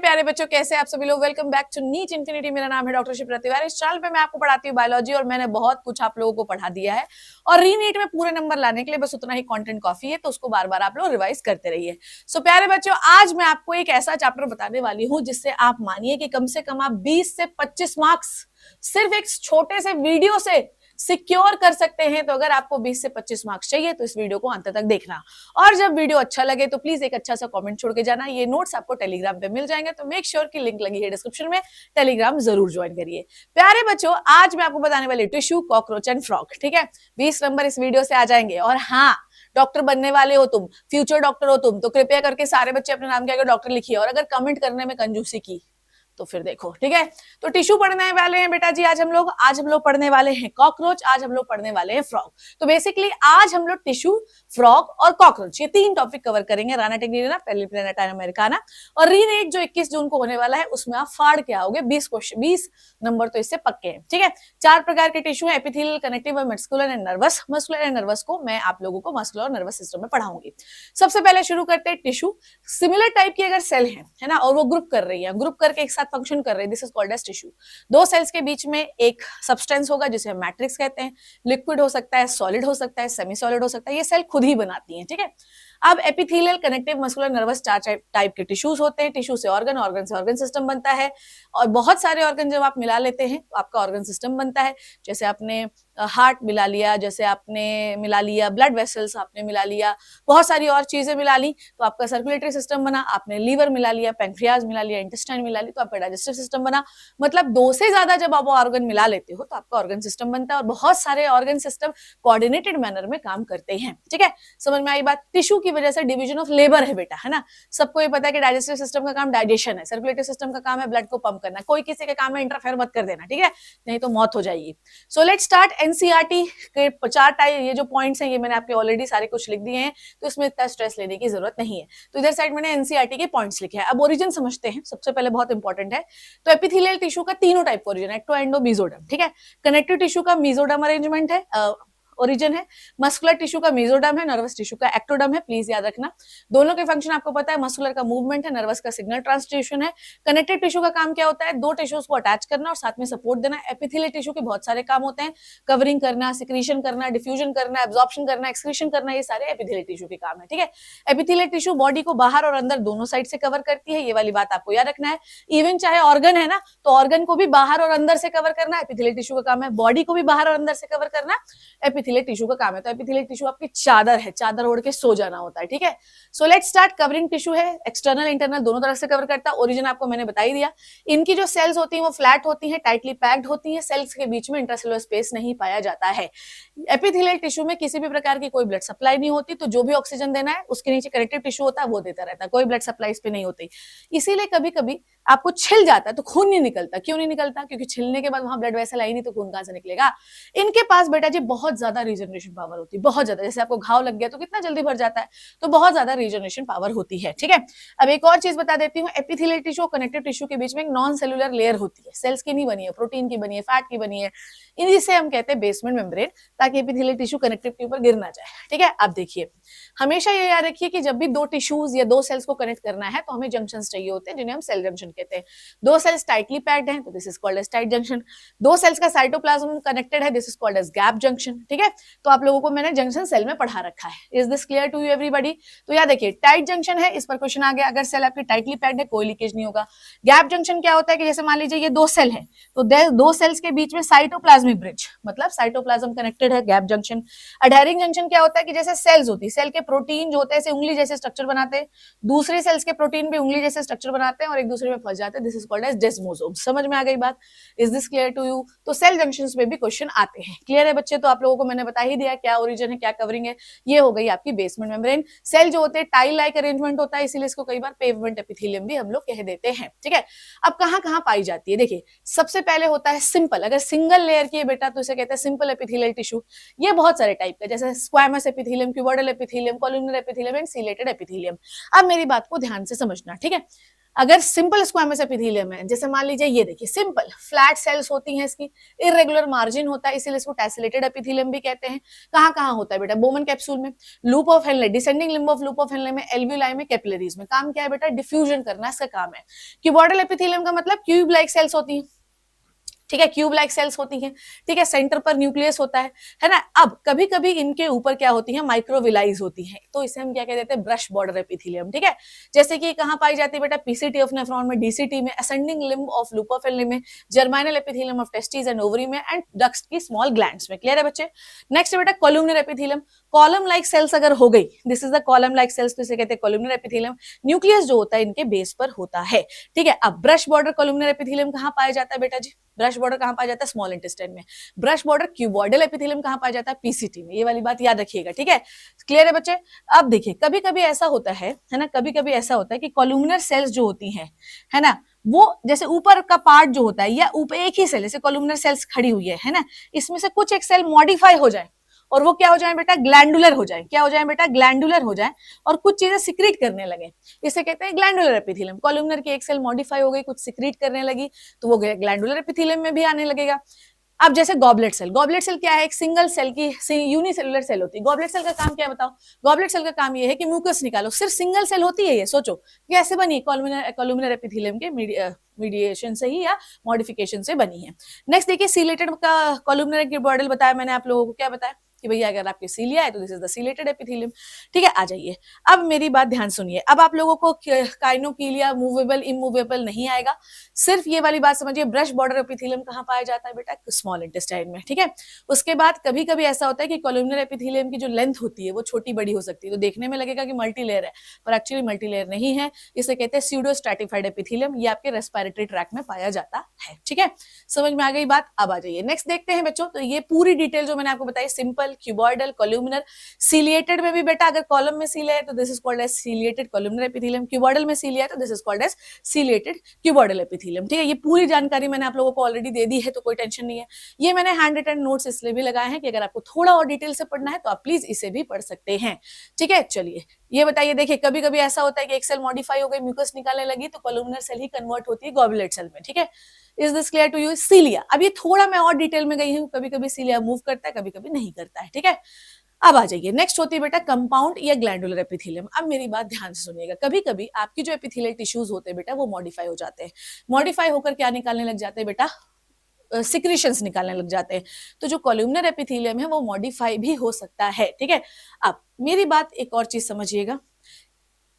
प्यारे बच्चों, कैसे आप सभी लोग। Welcome back to NEET infinity. मेरा नाम है डॉक्टर शिप्रा तिवारी। इस चैनल पे मैं आपको पढ़ाती हूँ बायोलॉजी और मैंने बहुत कुछ आप लोगों को पढ़ा दिया है और रीनीट में पूरे नंबर लाने के लिए बस उतना ही कंटेंट काफी है, तो उसको बार बार आप लोग रिवाइज करते रहिए। सो प्यारे बच्चों, आज मैं आपको एक ऐसा चैप्टर बताने वाली हूँ जिससे आप मानिए कि कम से कम आप 20 से 25 मार्क्स सिर्फ एक छोटे से वीडियो से सिक्योर कर सकते हैं। तो अगर आपको 20 से 25 मार्क्स चाहिए तो इस वीडियो को अंत तक देखना, और जब वीडियो अच्छा लगे तो प्लीज एक अच्छा सा कमेंट छोड़ के जाना। ये नोट्स आपको टेलीग्राम पे मिल जाएंगे, तो मेक श्योर की लिंक लगी है डिस्क्रिप्शन में, टेलीग्राम जरूर ज्वाइन करिए। प्यारे बच्चों, आज मैं आपको बताने वाली टिश्यू, कॉकरोच एंड फ्रॉग। ठीक है, 20 नंबर इस वीडियो से आ जाएंगे। और हाँ, डॉक्टर बनने वाले हो तुम, फ्यूचर डॉक्टर हो तुम, तो कृपया करके सारे बच्चे अपने नाम के आगे डॉक्टर लिखिए। और अगर कमेंट करने में कंजूसी की तो फिर देखो, ठीक है। तो टिश्यू पढ़ने वाले हैं बेटा जी आज हम लोग पढ़ने वाले हैं कॉकरोच, आज हम लोग पढ़ने वाले हैं फ्रॉग। तो बेसिकली आज हम लोग टिश्यू, फ्रॉग और कॉकरोच ये तीन टॉपिक कवर करेंगे। राना टेक्निना, पेलिप्लेनेटा अमेरिकाना और रीनेट जो 21 जून को होने वाला है, उसमें आप फाड़ के आओगे 20 क्वेश्चन, 20 नंबर तो इससे पक्के हैं। ठीक है, 4 प्रकार के टिश्यू है, एपिथेलियल, कनेक्टिव और muscular and nervous. Muscular and nervous को मैं आप लोगों को मस्कुलर और नर्वस सिस्टम में पढ़ाऊंगी। सबसे पहले शुरू करते हैं टिश्यू। सिमिलर टाइप की अगर सेल है ना, और वो ग्रुप कर रही है, ग्रुप करके एक साथ फंक्शन कर रहे हैं, this is called as tissue. दो सेल्स के बीच में एक सब्सटेंस होगा जिसे हम मैट्रिक्स कहते हैं। लिक्विड हो सकता है, सॉलिड हो सकता है, सेमी सॉलिड हो सकता है, ये सेल खुद ही बनाती है। ठीक है, अब epithelial, connective, muscular, nervous 4 type के टिश्यूज होते हैं। टिश्यू से ऑर्गन, ऑर्गन से ऑर्गन सिस्टम बनता है। और बहुत सारे ऑर्गन जब आप मिला लेते हैं तो आपका ऑर्गन सिस्टम बनता है। जैसे आपने हार्ट मिला लिया, जैसे आपने मिला लिया ब्लड वेसल्स, आपने मिला लिया बहुत सारी और चीजें मिला ली तो आपका सर्कुलेटरी सिस्टम बना। आपने लीवर मिला लिया, पैंक्रियाज मिला लिया, इंटेस्टाइन मिला ली तो आपका डाइजेस्टिव सिस्टम बना। मतलब 2 से ज्यादा जब आप ऑर्गन मिला लेते हो तो आपका ऑर्गन सिस्टम बनता है। और बहुत सारे ऑर्गन सिस्टम कोऑर्डिनेटेड मैनर में काम करते हैं। ठीक है, समझ में आई बात। टिश्यू की वजह से डिवीजन ऑफ लेबर है बेटा, है ना। सबको ये पता है कि डाइजेस्टिव सिस्टम का काम डाइजेशन है, सर्कुलेटरी सिस्टम का काम है ब्लड को पंप करना। कोई किसी के काम में इंटरफेयर मत कर देना, ठीक है, नहीं तो मौत हो जाएगी। So let's start. एनसीईआरटी के 4 टाइप, ये जो पॉइंट्स हैं ये मैंने आपके ऑलरेडी सारे कुछ लिख दिए हैं, तो इसमें इतना स्ट्रेस लेने की जरूरत नहीं है। तो इधर साइड मैंने एनसीईआरटी के पॉइंट्स लिखे हैं। अब ओरिजिन समझते हैं, सबसे पहले बहुत इंपॉर्टेंट है। तो एपिथेलियल टिश्यू का तीनों टाइप का ओरिजिन है, एक्टो, एंडो, मेसोडर्म। ठीक है, कनेक्टिव टिश्यू का मेसोडर्म अरेंजमेंट है, ओरिजिन है। मस्कुलर टिश्यू का मेसोडर्म है, नर्वस टिश्यू का एक्टोडर्म है, प्लीज याद रखना। दोनों के फंक्शन आपको पता है, मस्कुलर का मूवमेंट है, नर्वस का सिग्नल ट्रांसड्यूशन है। कनेक्टिव टिश्यू का काम क्या होता है, दो टिश्यूज को अटैच करना और साथ में सपोर्ट देना। एपिथेलियल टिश्यू के बहुत सारे काम होते हैं, कवरिंग करना, सिक्रीशन करना, डिफ्यूजन करना, एब्जॉर्प्शन करना, एक्सक्रीशन करना, ये सारे एपिथेलियल टिश्यू के काम है। ठीक है, एपिथेलियल टिश्यू बॉडी को बाहर और अंदर दोनों साइड से कवर करती है, ये वाली बात आपको याद रखना है। इवन चाहे ऑर्गन है ना, तो ऑर्गन को भी बाहर और अंदर से कवर करना एपिथेलियल टिश्यू का काम है। बॉडी को भी बाहर और अंदर से कवर करना एपिथेलियल टिश्यू का काम है। तो एपिथेलियल टिश्यू आपकी चादर है, चादर ओढ़ के सो जाना होता है। ठीक है, so let's start. Covering tissue है, एक्सटर्नल इंटरनल दोनों तरफ से कवर करता है। ओरिजिन आपको मैंने बता ही दिया। इनकी जो सेल्स होती हैं वो फ्लैट होती हैं, टाइटली पैक्ड होती हैं, सेल्स के बीच में इंट्रासेलुलर स्पेस नहीं पाया जाता है। एपिथेलियल टिश्यू में किसी भी प्रकार की कोई ब्लड सप्लाई नहीं होती, तो जो भी ऑक्सीजन देना है उसके नीचे कनेक्टिव टिश्यू होता है, वो देता रहता है, कोई ब्लड सप्लाई इस पे नहीं होती। इसीलिए कभी कभी आपको छिल जाता है तो खून नहीं निकलता। क्यों नहीं निकलता? क्योंकि छिलने के बाद वहां ब्लड वेसल आई नहीं तो खून कहां से निकलेगा। इनके पास बेटा जी बहुत ज्यादा रीजनरेशन पावर होती है, बहुत ज्यादा। जैसे आपको घाव लग गया तो कितना जल्दी भर जाता है, तो बहुत ज्यादा रीजनरेशन पावर होती है। ठीक है, अब एक और चीज बता देती हूँ। एपिथेलियल टिश्यू और कनेक्टिव टिश्यू के बीच में एक नॉन सेलुलर लेयर होती है, सेल्स की नहीं बनी है, प्रोटीन की बनी है, फैट की बनी है। इसे हम कहते हैं बेसमेंट मेम्ब्रेन, ताकि एपिथेलियल टिश्यू कनेक्टिव के ऊपर गिर ना जाए। ठीक है, अब देखिए, हमेशा ये याद रखिए कि जब भी दो टिश्यूज या दो सेल्स को कनेक्ट करना है तो हमें जंक्शंस चाहिए होते हैं, जिन्हें हम सेल जंक्शन कहते हैं। दो सेल्स टाइटली पैक्ड हैं तो this is called as tight junction. दो सेल्स का साइटोप्लाज्म कनेक्टेड है, this is called as gap junction. ठीक है, तो आप लोगों को मैंने जंक्शन सेल में पढ़ा रखा है। Is this clear to you everybody? तो याद देखिए, टाइट जंक्शन है, इस पर क्वेश्चन आ गया। अगर सेल आपकी टाइटली पैक्ड है कोई लीकेज नहीं होगा। गैप जंक्शन क्या होता है कि जैसे मान लीजिए ये दो सेल है, तो दो सेल्स के बीच में साइटोप्लाज्मिक ब्रिज, मतलब साइटोप्लाज्म कनेक्टेड है, गैप जंक्शन। अडहेरिंग जंक्शन क्या होता है कि जैसे सेल्स होती है, सेल के प्रोटीन जो होते हैं उंगली जैसे स्ट्रक्चर बनाते हैं, दूसरी सेल्स के प्रोटीन भी उंगली जैसे स्ट्रक्चर बनाते हैं और एक दूसरे में फंस जाते हैं, this is called as desmosome. समझ में आ गई बात? Is this clear to you? तो सेल जंक्शंस में भी क्वेश्चन आते हैं। क्लियर है बच्चे? तो आप लोगों को मैंने बता ही दिया क्या ओरिजिन है, क्या कवरिंग है। ये हो गई आपकी बेसमेंट मेम्ब्रेन। सेल जो होते हैं टाइल लाइक अरेंजमेंट होता है, इसीलिए इसको कई बार पेवमेंट एपिथेलियम भी हम लोग कह देते हैं। ठीक है, अब कहां कहां पाई जाती है? देखिए, सबसे पहले होता है सिंपल, अगर सिंगल लेयर की है बेटा तो इसे कहते हैं सिंपल एपिथेलियल टिश्यू। ये बहुत सारे टाइप का, जैसे squamous epithelium, cuboidal epithelium, columnar epithelium and ciliated epithelium. अब मेरी बात को ध्यान से समझना, ठीक है। अगर सिंपल स्क्वामस एपिथेलियम है, जैसे मान लीजिए ये देखिए सिंपल फ्लैट सेल्स होती हैं, इसकी इरेगुलर मार्जिन होता है, इसीलिए इसको टेसेलेटेड एपिथेलियम भी कहते हैं। कहाँ कहाँ होता है बेटा? बोमन कैप्सूल में, loop of Henley, descending limb of loop of Henle में, एल्वियोलाई में, कैपिलरीज में। काम क्या है बेटा? डिफ्यूजन करना इसका काम है। क्यूबॉइडल एपिथेलियम का मतलब क्यूब लाइक सेल्स होती है, ठीक है, क्यूब लाइक सेल्स होती हैं, ठीक है, सेंटर पर न्यूक्लियस होता है ना। अब कभी कभी इनके ऊपर क्या होती है? माइक्रोविलाइज होती हैं, तो इसे हम क्या कहते हैं? ब्रश बॉर्डर एपिथेलियम, ठीक है। जैसे कि कहां पाई जाती है बेटा? पीसीटी ऑफ नेफ्रॉन में, डीसीटी में, ascending limb of loop of Henle में, germinal epithelium of testis and ovary में, एंड डक्ट्स की स्मॉल ग्लैंड्स में। क्लियर है बच्चे? नेक्स्ट बेटा columnar epithelium. Column like cells अगर हो गई, this is the column like cells, तो इसे कहते हैं कॉलमनर एपिथेलियम। न्यूक्लियस जो होता है इनके बेस पर होता है, ठीक है। अब ब्रश बॉर्डर कॉलमनर एपिथेलियम कहां पाया जाता है बेटा जी? ब्रश बॉर्डर कहां पाया जाता है? स्मॉल इंटेस्टाइन में। ब्रश बॉर्डर क्यूबॉइडल एपिथेलियम कहां पाया जाता है? पीसीटी में। ये वाली बात याद रखिएगा, ठीक है। क्लियर है बच्चे? अब देखिए कभी कभी ऐसा होता है ना, कभी कभी ऐसा होता है कि कॉलमनर सेल्स जो होती हैं, है ना, वो जैसे ऊपर का पार्ट जो होता है या ऊपर एक ही सेल, जैसे कॉलमनर सेल्स खड़ी हुई है ना, इसमें से कुछ एक सेल मॉडिफाई हो जाए और वो क्या हो जाए बेटा? ग्लैंडुलर हो जाए। क्या हो जाए बेटा? ग्लैंडुलर हो जाए और कुछ चीजें सिक्रीट करने लगे, इसे कहते हैं ग्लैंडुलर एपिथेलियम। कॉलमनर की एक सेल मॉडिफाई हो गई, कुछ सिक्रीट करने लगी, तो वो ग्लैंडुलर एपिथेलियम में भी आने लगेगा। अब जैसे गॉबलेट सेल, गॉबलेट सेल क्या है? एक सिंगल सेल की यूनिसेलुलर सेल होती है। गॉबलेट सेल का काम क्या है बताओ? गॉबलेट सेल का काम ये है कि म्यूकस निकालो, सिर्फ सिंगल सेल होती है ये। सोचो कैसे बनी? कॉलमनर एपिथेलियम के मीडिएशन से ही या मॉडिफिकेशन से बनी है। नेक्स्ट देखिए सीलेटेड का कॉलमनर क्यूबॉइडल बताया मैंने आप लोगों को, क्या बताया कि भैया अगर आपके सीलिया है तो this is the ciliated epithelium, ठीक है। आ जाइए, अब मेरी बात ध्यान सुनिए। अब आप लोगों को काइनोकीलिया मूवेबल इमूवेबल नहीं आएगा, सिर्फ ये वाली बात समझिए। ब्रश बॉर्डर एपिथेलियम कहां पाया जाता है बेटा? स्मॉल इंटेस्टाइन में, ठीक है। उसके बाद कभी कभी ऐसा होता है कि कॉलमनर एपिथेलियम की जो लेंथ होती है वो छोटी बड़ी हो सकती है, तो देखने में लगेगा कि मल्टीलेयर है, पर एक्चुअली मल्टीलेयर नहीं है। इसे कहते हैं स्यूडो स्ट्रैटिफाइड एपिथेलियम। ये आपके रेस्पिरेटरी ट्रैक्ट में पाया जाता है, ठीक है। समझ में आ गई बात? अब आ जाइए नेक्स्ट देखते हैं बच्चों। तो ये पूरी डिटेल जो मैंने आपको बताई, सिंपल, क्यूबॉइडल, कॉलमनर, सीलिएटेड में भी बेटा अगर कॉलम में सीलिया है तो this is called as ciliated columnar epithelium, cuboidal में सीलिया है तो this is called as ciliated cuboidal epithelium, ठीक है। ये पूरी जानकारी मैंने आप लोगों को ऑलरेडी दे दी है, तो कोई टेंशन नहीं है। ये मैंने हैंड रिटन नोट्स इसलिए भी लगाए हैं कि अगर आपको थोड़ा और डिटेल से पढ़ना है तो आप प्लीज इसे भी पढ़ सकते हैं, ठीक है। चलिए ये बताइए, देखिए कभी कभी ऐसा होता है कि एक सेल मॉडिफाई हो गई, म्यूकस निकालने लगी, तो कॉलमनर सेल ही कन्वर्ट होती है गॉबलेट सेल में, ठीक है। Is this clear to you? Cilia, अब ये थोड़ा मैं और डिटेल में गई हूँ, कभी कभी सीलिया मूव करता है, कभी कभी नहीं करता है, ठीक है। अब आ जाइए, नेक्स्ट होती है बेटा कंपाउंड या ग्लैंडुलर एपिथेलियम। अब मेरी बात ध्यान से सुनिएगा, कभी कभी आपकी जो एपिथेलियल टिश्यूज होते हैं बेटा वो मॉडिफाई हो जाते हैं। मॉडिफाई होकर क्या निकालने लग जाते हैं बेटा? सिक्रीशंस निकालने लग जाते हैं। तो जो कॉलमनर एपिथेलियम है वो मॉडिफाई भी हो सकता है, ठीक है। अब मेरी बात एक और चीज समझिएगा,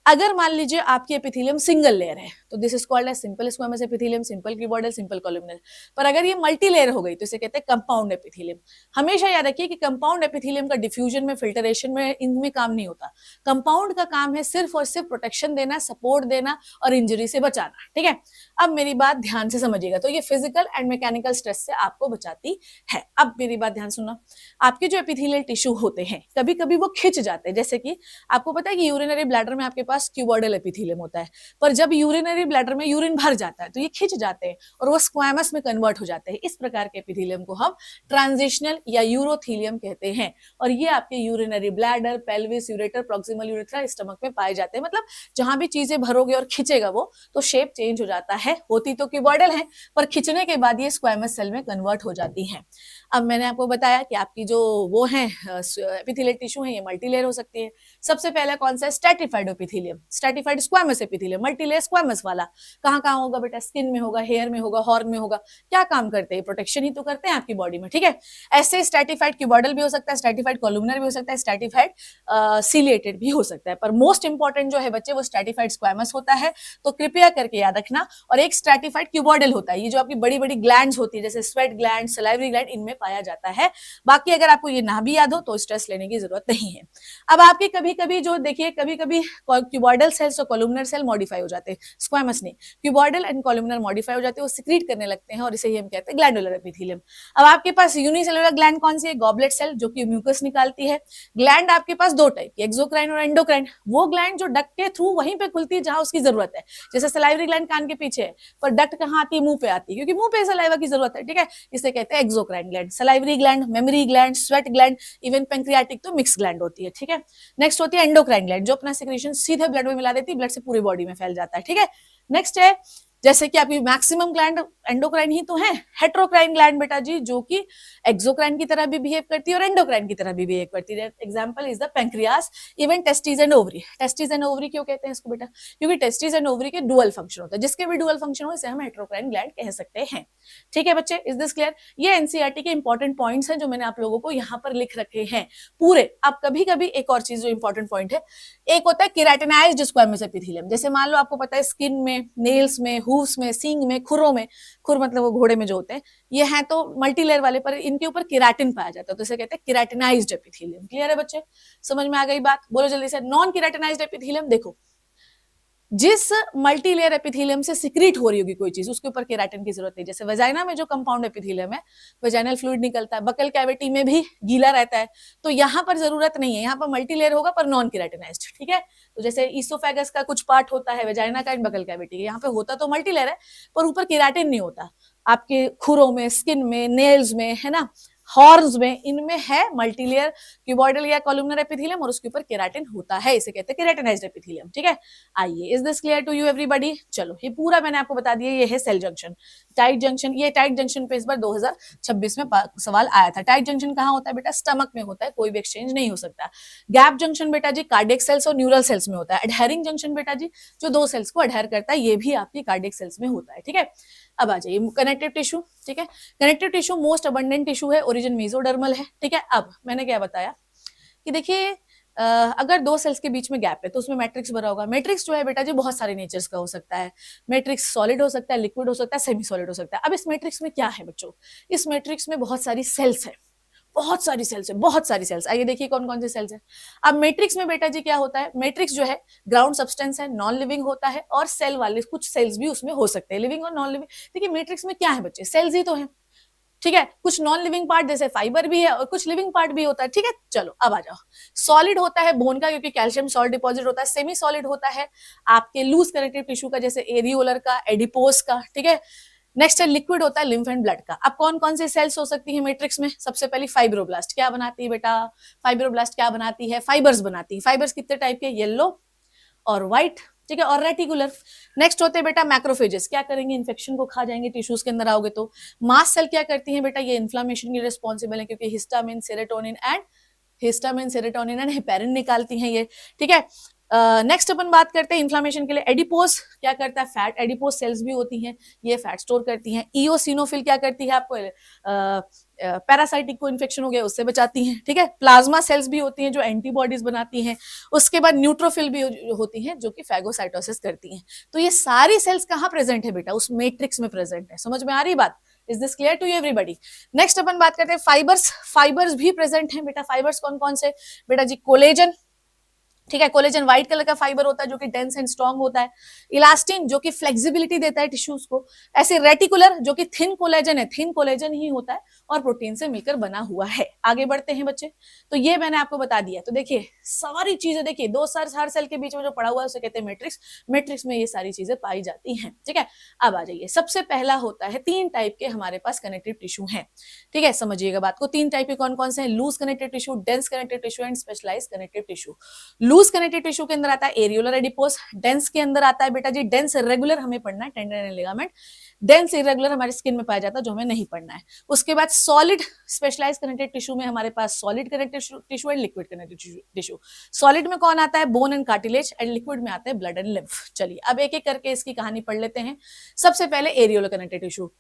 अगर मान लीजिए आपकी एपिथेलियम सिंगल लेयर है तो this is called as simple squamous epithelium, simple cuboidal, simple columnar. पर अगर ये मल्टी लेयर हो गई तो इसे कहते हैं कंपाउंड एपिथेलियम। हमेशा याद रखिए कि कंपाउंड एपिथेलियम का डिफ्यूजन में, फिल्टरेशन में, इनमें काम नहीं होता। कंपाउंड का काम है सिर्फ और सिर्फ प्रोटेक्शन देना, सपोर्ट देना और इंजरी से बचाना, ठीक है। अब मेरी बात ध्यान से समझिएगा, तो ये फिजिकल एंड मैकेनिकल स्ट्रेस से आपको बचाती है। अब मेरी बात ध्यान सुनना, आपके जो एपिथेलियल टिश्यू होते हैं कभी कभी वो खिंच जाते हैं। जैसे कि आपको पता है कि यूरिनरी ब्लैडर में आपके पास क्यूबॉइडल एपिथेलियम होता है, पर जब यूरिनरी ब्लैडर में यूरिन भर जाता है तो ये खिंच जाते हैं और वो स्क्वैमस में कन्वर्ट हो जाते हैं। इस प्रकार के एपिथेलियम को हम ट्रांजिशनल या यूरोथेलियम कहते हैं, और ये आपके urinary bladder, pelvis, ureter, proximal urethra, stomach में पाए जाते हैं। मतलब जहां भी चीजें भरोगे और खिंचेगा वो, तो शेप चेंज हो जाता है। होती तो क्यूबॉइडल है, पर खिंचने के बाद ये स्क्वैमस सेल में कन्वर्ट हो जाती है। अब मैंने आपको बताया कि आपकी जो वो है एपिथेलियल टिश्यू है, ये मल्टीलेयर हो सकती है। सबसे पहला कौन सा? Stratified epithelium, stratified squamous epithelium, multilayer squamous वाला। कहां कहां होगा बेटा? स्किन में होगा, हेयर में होगा, हॉर्न में होगा। क्या काम करते हैं? प्रोटेक्शन ही तो करते हैं आपकी बॉडी में, ठीक है। ऐसे स्ट्रैटिफाइड क्यूबॉइडल भी हो सकता है, स्ट्रैटिफाइड कॉलमनर भी हो सकता है, स्ट्रैटिफाइड सीलिएटेड भी हो सकता है, पर मोस्ट इंपॉर्टेंट जो है बच्चे वो स्ट्रैटिफाइड स्क्वैमस होता है, तो कृपया करके याद रखना। और एक स्ट्रैटिफाइड क्यूबॉइडल होता है, ये जो आपकी बड़ी बड़ी ग्लैंड्स होती है जैसे स्वेट ग्लैंड, सलाइवरी ग्लैंड, इनमें पाया जाता है। बाकी अगर आपको ये ना भी याद हो तो स्ट्रेस लेने की जरूरत नहीं है। अब आपके कभी कभी जो देखिए, कभी कभी क्यूबॉइडल सेल्स और कॉलमनर सेल मॉडिफाई हो जाते हैं, स्क्वैमस नहीं, क्यूबॉइडल एंड कॉलमनर मॉडिफाई हो जाते हैं, वो सिक्रीट करने लगते हैं और इसे ही हम कहते हैं ग्लैंडुलर एपिथेलियम। अब आपके पास यूनिसेलुलर ग्लैंड कौन सी है? गॉबलेट सेल, जो कि म्यूकस निकालती है। ग्लैंड आपके पास दो टाइप की, एक्सोक्राइन और एंडोक्राइन। वो ग्लैंड जो डक्ट के थ्रू वहीं पे खुलती है जहां उसकी जरूरत है, जैसे सलाइवरी ग्लैंड कान के पीछे है, पर डक्ट कहां आती है? मुंह पे आती है, क्योंकि मुंह पे सलाइवा की जरूरत है, ठीक है। इसे कहते हैं exocrine gland. Salivary gland, memory gland, sweat gland, even pancreatic तो मिक्स ग्लैंड होती है, ठीक है। नेक्स्ट होती है एंडोक्राइन ग्लैंड, जो अपना सिक्रेशन सीधे है, ब्लड में मिला देती है, ब्लड से पूरी बॉडी में फैल जाता है, ठीक है। नेक्स्ट है जैसे कि आपकी मैक्सिमम ग्लैंड एंडोक्राइन ही तो है, हेट्रोक्राइन ग्लैंड बेटा जी, जो कि एक्सोक्राइन की तरह भी बिहेव करती है और एंडोक्राइन की तरह भी बिहेव करती है। Example is the pancreas, even testis and ovary. Testis and ovary क्यों कहते हैं इसको बेटा? क्योंकि टेस्टिस एंड ओवरी के डुअल फंक्शन होता है, जिसके भी डुअल फंक्शन हो इसे हम हेट्रोक्राइन ग्लैंड कह सकते हैं, ठीक है बच्चे। Is this clear? ये एनसीईआरटी के इंपॉर्टेंट पॉइंट्स हैं जो मैंने आप लोगों को यहाँ पर लिख रखे हैं पूरे। अब कभी कभी एक और चीज जो इंपॉर्टेंट पॉइंट है, एक होता है केराटिनाइज्ड स्क्वेमस एपिथेलियम। जैसे मान लो आपको पता है स्किन में, नेल्स में, हूव्स में, सींग में, खुरों में, खुर मतलब वो घोड़े में जो होते हैं, ये हैं तो मल्टीलेयर वाले, पर इनके ऊपर केराटिन पाया जाता है, तो इसे कहते हैं केराटिनाइज्ड एपिथेलियम। क्लियर है बच्चे? समझ में आ गई बात? बोलो जल्दी से। नॉन केराटिनाइज्ड एपिथेलियम, देखो जिस मल्टीलेयर एपिथेलियम से सिक्रीट हो रही होगी कोई चीज, उसके ऊपर केराटिन की जरूरत नहीं। जैसे वजाइना में जो कंपाउंड एपिथेलियम है, वजाइनल फ्लूइड निकलता है, बकल कैविटी में भी गीला रहता है, तो यहाँ पर जरूरत नहीं है, यहाँ पर मल्टीलेयर होगा पर नॉन केराटिनाइज्ड, ठीक है। तो जैसे ईसोफेगस का कुछ पार्ट होता है वजाइना का, बकल कैविटी, यहाँ पे होता तो मल्टीलेयर है पर ऊपर केराटिन नहीं होता। आपके खुरों में, स्किन में, नेल्स में, है ना, हॉर्न्स में, इनमें है मल्टीलेयर क्यूबॉइडल या कॉलमनर एपिथेलियम और उसके ऊपर केराटिन होता है, इसे कहते हैं केराटिनाइज्ड एपिथेलियम, ठीक है। आइए, is this clear to you everybody? चलो ये पूरा मैंने आपको बता दिया। ये है सेल जंक्शन, टाइट जंक्शन। ये टाइट जंक्शन पे इस बार 2026 में सवाल आया था। टाइट जंक्शन कहाँ होता है बेटा? स्टमक में होता है, कोई भी एक्सचेंज नहीं हो सकता। गैप जंक्शन बेटा जी कार्डियक सेल्स और न्यूरल सेल्स में होता है। एडहेरिंग जंक्शन बेटा जी जो दो सेल्स को एडहेर करता है, ये भी आपकी कार्डियक सेल्स में होता है, ठीक है। अब आ जाइए कनेक्टिव टिश्यू, ठीक है। Connective tissue most abundant tissue है, ओरिजिन मेसोडर्मल है, ठीक है। अब मैंने क्या बताया कि देखिए अगर दो सेल्स के बीच में गैप है तो उसमें मैट्रिक्स भरा होगा। मैट्रिक्स जो है बेटा जी बहुत सारे नेचर्स का हो सकता है। मैट्रिक्स सॉलिड हो सकता है, लिक्विड हो सकता है, सेमी सॉलिड हो सकता है। अब इस मैट्रिक्स में क्या है बच्चों? इस मैट्रिक्स में बहुत सारी सेल्स है, बहुत सारी सेल्स है, बहुत सारी सेल्स। आइए देखिए कौन कौन सी सेल्स है। अब मैट्रिक्स में बेटा जी क्या होता है? मैट्रिक्स जो है ग्राउंड सब्सटेंस है, नॉन लिविंग होता है, और सेल वाले कुछ सेल्स भी उसमें हो सकते हैं, लिविंग और नॉन लिविंग। देखिए मैट्रिक्स में क्या है बच्चे? सेल्स ही तो है, ठीक है। कुछ नॉन लिविंग पार्ट जैसे फाइबर भी है और कुछ लिविंग पार्ट भी होता है, ठीक है। चलो अब आ जाओ। सॉलिड होता है बोन का, क्योंकि कैल्शियम सॉल्ट डिपॉजिट होता है। सेमी सॉलिड होता है आपके लूज कनेक्टिव टिश्यू का, जैसे एरियोलर का, एडिपोस का, ठीक है। नेक्स्ट है लिक्विड होता है लिम्फ एंड ब्लड का। अब कौन कौन से सेल्स हो सकती है मैट्रिक्स में? सबसे पहले फाइब्रोब्लास्ट। क्या बनाती है बेटा? फाइब्रोब्लास्ट क्या बनाती है? फाइबर्स बनाती है। फाइबर्स कितने टाइप के? येलो और व्हाइट, ठीक है, और रेटिकुलर। नेक्स्ट होते हैं बेटा मैक्रोफेजेस। क्या करेंगे? इन्फेक्शन को खा जाएंगे, टिश्यूज के अंदर आओगे तो। मास्ट सेल क्या करती हैं बेटा? ये इन्फ्लामेशन की रिस्पॉन्सिबल है, क्योंकि हिस्टामिन, सेरोटोनिन एंड हेपेरिन निकालती हैं ये, ठीक है। नेक्स्ट अपन बात करते हैं इन्फ्लामेशन के लिए एडिपोस क्या करता है? फैट। एडिपोस सेल्स भी होती हैं, ये फैट स्टोर करती हैं। इओसिनोफिल क्या करती है? आपको पैरासाइटिक को इन्फेक्शन हो गया उससे बचाती हैं, ठीक है। प्लाज्मा सेल्स भी होती हैं जो एंटीबॉडीज बनाती हैं। उसके बाद न्यूट्रोफिल भी होती हैं जो कि फैगोसाइटोसिस करती हैं। तो ये सारी सेल्स कहाँ प्रेजेंट है बेटा? उस मैट्रिक्स में प्रेजेंट है। समझ में आ रही बात? Is this clear to everybody? Next अपन बात करते हैं फाइबर्स। फाइबर्स भी प्रेजेंट हैं बेटा। फाइबर्स कौन कौन से बेटा जी? कोलेजन, ठीक है। कोलेजन व्हाइट कलर का फाइबर होता है जो कि डेंस एंड स्ट्रॉन्ग होता है। इलास्टिन जो कि फ्लेक्सिबिलिटी देता है टिश्यूज को। ऐसे रेटिकुलर जो कि थिन कोलेजन है, थिन कोलेजन ही होता है और प्रोटीन से मिलकर बना हुआ है। आगे बढ़ते हैं बच्चे। तो ये मैंने आपको बता दिया। तो देखिए सारी चीजें, देखिए दो हर सेल के बीच में जो पड़ा हुआ है उसे कहते हैं मैट्रिक्स। मैट्रिक्स में ये सारी चीजें पाई जाती हैं, ठीक है। अब आ जाइए। सबसे पहला होता है, तीन टाइप के हमारे पास कनेक्टिव टिश्यू हैं, ठीक है। समझिएगा बात को। तीन टाइप के कौन कौन से हैं? Loose connective tissue, dense connective tissue and specialised connective tissue. Loose connective tissue के अंदर आता है एरियोलर एडिपोस। डेंस के अंदर आता है बेटा जी, डेंस इरेगुलर हमें पढ़ना है, tendon and ligament. Dense irregular हमारे स्किन में पाया जाता है जो हमें नहीं पढ़ना है। उसके बाद सॉलिड स्पेशलाइज्ड कनेक्टिव टिश्यू में हमारे पास solid connective tissue and liquid connective tissue. Solid में कौन आता है? Bone and cartilage. And liquid में आते हैं ब्लड एंड लिम्फ। चलिए अब एक एक करके इसकी कहानी पढ़ लेते हैं। सबसे पहले एरियोलर कनेक्टिव टिश्यू।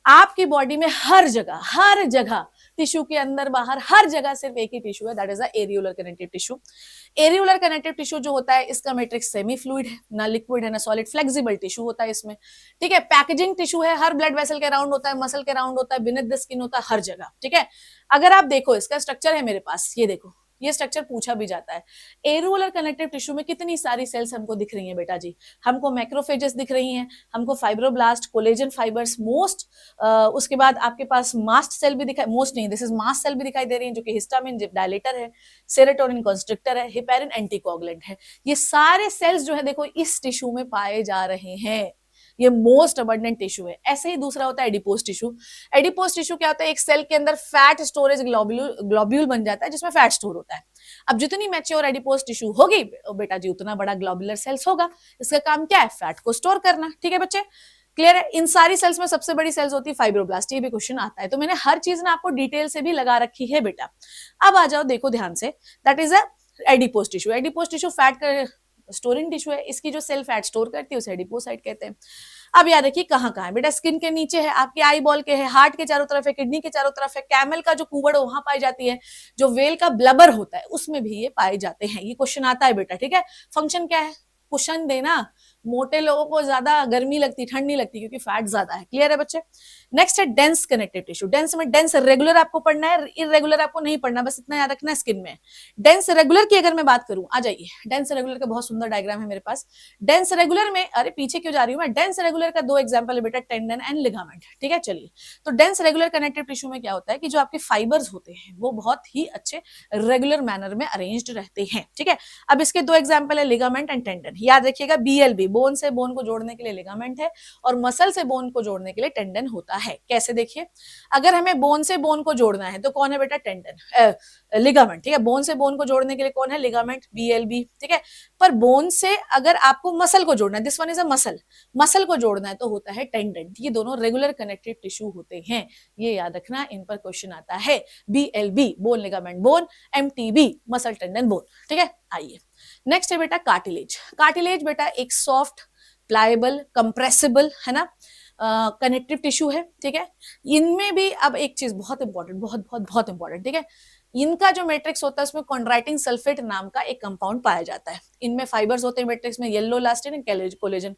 आपकी बॉडी में हर जगह टिश्यू के अंदर बाहर हर जगह सिर्फ एक ही टिश्यू है, that is the areolar connective tissue. Areolar connective tissue जो होता है इसका मैट्रिक्स सेमी फ्लूइड है, ना लिक्विड है ना सॉलिड, फ्लेक्सिबल टिश्यू होता है इसमें, ठीक है। पैकेजिंग टिश्यू है, हर ब्लड वेसल के राउंड होता है, मसल के राउंड होता है, बिनेथ द स्किन होता है, हर जगह, ठीक है। अगर आप देखो इसका स्ट्रक्चर है मेरे पास, ये देखो, ये स्ट्रक्चर पूछा भी जाता है। एरियोलर कनेक्टिव टिश्यू में कितनी सारी सेल्स हमको दिख रही हैं बेटा जी? हमको मैक्रोफेजेस दिख रही हैं, हमको फाइब्रोब्लास्ट, कोलेजन फाइबर्स, मोस्ट, उसके बाद आपके पास मास्ट सेल भी दिखाई, मोस्ट नहीं, दिस इज मास्ट सेल भी दिखाई दे रही है जो कि हिस्टामिन डायलेटर है, सेरोटोनिन कंस्ट्रिक्टर है, हेपेरिन एंटीकोगुलेंट है। ये सारे सेल्स जो है देखो इस टिश्यू में पाए जा रहे हैं। ये मोस्ट अबंडेंट टिश्यू है। ऐसे ही दूसरा होता है एडिपोज टिश्यू। एडिपोज टिश्यू क्या होता है, एक सेल के अंदर फैट स्टोरेज ग्लोब्यूल बन जाता है जिसमें फैट स्टोर होता है। अब जितनी मैच्योर एडिपोज टिश्यू होगी बेटा जी उतना बड़ा ग्लोबुलर सेल्स होगा। इसका काम क्या है, फैट को स्टोर करना। ठीक है बच्चे, क्लियर है। इन सारी सेल्स में सबसे बड़ी सेल्स होती है फाइब्रोब्लास्ट, ये भी क्वेश्चन आता है। तो मैंने हर चीज ना आपको डिटेल से भी लगा रखी है बेटा। अब आ जाओ देखो ध्यान से, that is a adipose tissue. Adipose tissue fat का स्टोरिंग टिश्यू है, इसकी जो सेल फैट स्टोर करती है उसे एडिपोसाइट कहते हैं। अब याद रखिए कहाँ कहाँ है बेटा, स्किन के नीचे है, आपके आई बॉल के है, हार्ट के चारों तरफ है, किडनी के चारों तरफ है, कैमल का जो कुबड़ वहां पाई जाती है, जो वेल का ब्लबर होता है उसमें भी ये पाए जाते हैं। ये क्वेश्चन आता है बेटा। ठीक है, फंक्शन क्या है, कुशन देना। मोटे लोगों को ज्यादा गर्मी लगती, ठंड नहीं लगती क्योंकि फैट ज्यादा है। क्लियर है बच्चे। नेक्स्ट है डेंस कनेक्टिव टिश्यू। डेंस में डेंस रेगुलर आपको पढ़ना है, इरेगुलर आपको नहीं पढ़ना, बस इतना याद रखना है स्किन में। डेंस रेगुलर की अगर मैं बात करूं, आ जाइए, डेंस रेगुलर का बहुत सुंदर डायग्राम है मेरे पास। डेंस रेगुलर में, अरे पीछे क्यों जा रही हूं मैं, डेंस रेगुलर का दो एग्जांपल है बेटा, टेंडन एंड लिगामेंट। ठीक है, चलिए। तो डेंस रेगुलर कनेक्टिव टिश्यू में क्या होता है कि जो आपके फाइबर्स होते हैं वो बहुत ही अच्छे रेगुलर मैनर में अरेंज्ड रहते हैं। ठीक है, अब इसके दो एग्जांपल है, लिगामेंट एंड टेंडन। याद रखिएगा, बीएलबी बोन से बोन को जोड़ने के लिए लिगामेंट है और मसल से बोन को जोड़ने के लिए टेंडन होता है। कैसे, देखिए, अगर हमें बोन से बोन को जोड़ना है तो कौन है बेटा, टेंडन, लिगामेंट। ठीक है, बोन से बोन को जोड़ने के लिए कौन है, लिगामेंट, बीएलबी। ठीक है, पर बोन से अगर आपको मसल को जोड़ना है, this one is a muscle, muscle को जोड़ना है तो होता है टेंडन। ये दोनों रेगुलर कनेक्टिव टिश्यू होते हैं, ये याद रखना, इन पर क्वेश्चन आता है। BLB bone ligament bone, MTB muscle tendon bone. ठीक है, आइए नेक्स्ट है बेटा कार्टिलेज। कार्टिलेज बेटा एक सॉफ्ट, प्लायबल, कंप्रेसिबल है ना, कनेक्टिव टिश्यू है। ठीक है, इनमें भी अब एक चीज बहुत इंपॉर्टेंट, बहुत बहुत बहुत इंपॉर्टेंट। ठीक है, इनका जो मैट्रिक्स होता है उसमें कॉन्ड्राइटिन सल्फेट नाम का एक कंपाउंड पाया जाता है। इनमें फाइबर्स होते हैं मैट्रिक्स में, येलो इलास्टिन एंड कोलेजन।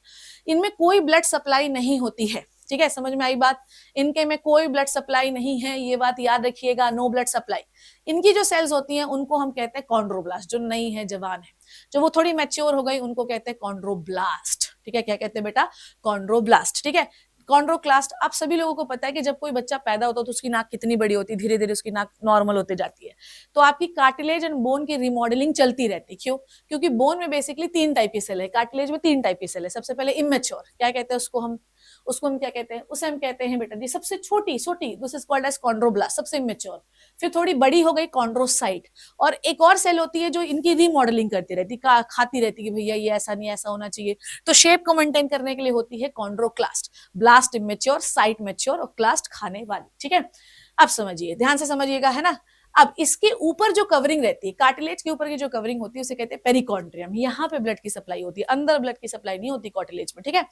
इनमें कोई ब्लड सप्लाई नहीं होती है। ठीक है, समझ में आई बात, इनके में कोई ब्लड सप्लाई नहीं है, ये बात याद रखिएगा, नो ब्लड सप्लाई। इनकी जो सेल्स होती हैं उनको हम कहते हैं कॉन्ड्रोब्लास्ट, जो नई है, जवान है, जो वो थोड़ी मैच्योर हो गई उनको कहते हैं कॉन्ड्रोब्लास्ट। ठीक है, क्या कहते हैं बेटा, कॉन्ड्रोब्लास्ट। ठीक है, कॉन्ड्रोक्लास्ट, आप सभी लोगों को पता है कि जब कोई बच्चा पैदा होता है तो उसकी नाक कितनी बड़ी होती है, धीरे धीरे उसकी नाक नॉर्मल होते जाती है। तो आपकी कार्टिलेज एंड बोन की रिमॉडलिंग चलती रहती है। क्यों, क्योंकि बोन में बेसिकली 3 टाइप की सेल है, कार्टिलेज में 3 टाइप की सेल है। सबसे पहले इमेच्योर, क्या कहते हैं उसको हम क्या कहते हैं, उसे हम कहते हैं बेटा जी सबसे छोटी छोटी, this is called as chondroblast, सबसे इमेच्योर। फिर थोड़ी बड़ी हो गई कॉन्ड्रोसाइट, और एक और सेल होती है जो इनकी रिमॉडलिंग करती रहती, खाती रहती कि भैया ये ऐसा नहीं, ऐसा होना चाहिए, तो शेप को मेंटेन करने के लिए होती है chondroclast. Blast immature, site mature और क्लास्ट खाने वाली। ठीक है, अब समझिए, ध्यान से समझिएगा, है ना। अब इसके ऊपर जो कवरिंग रहती है, कार्टिलेज के ऊपर की जो कवरिंग होती है उसे कहते हैं पेरिकॉन्ड्रियम। यहाँ पे ब्लड की सप्लाई होती है, अंदर ब्लड की सप्लाई नहीं होती कार्टिलेज में। ठीक है,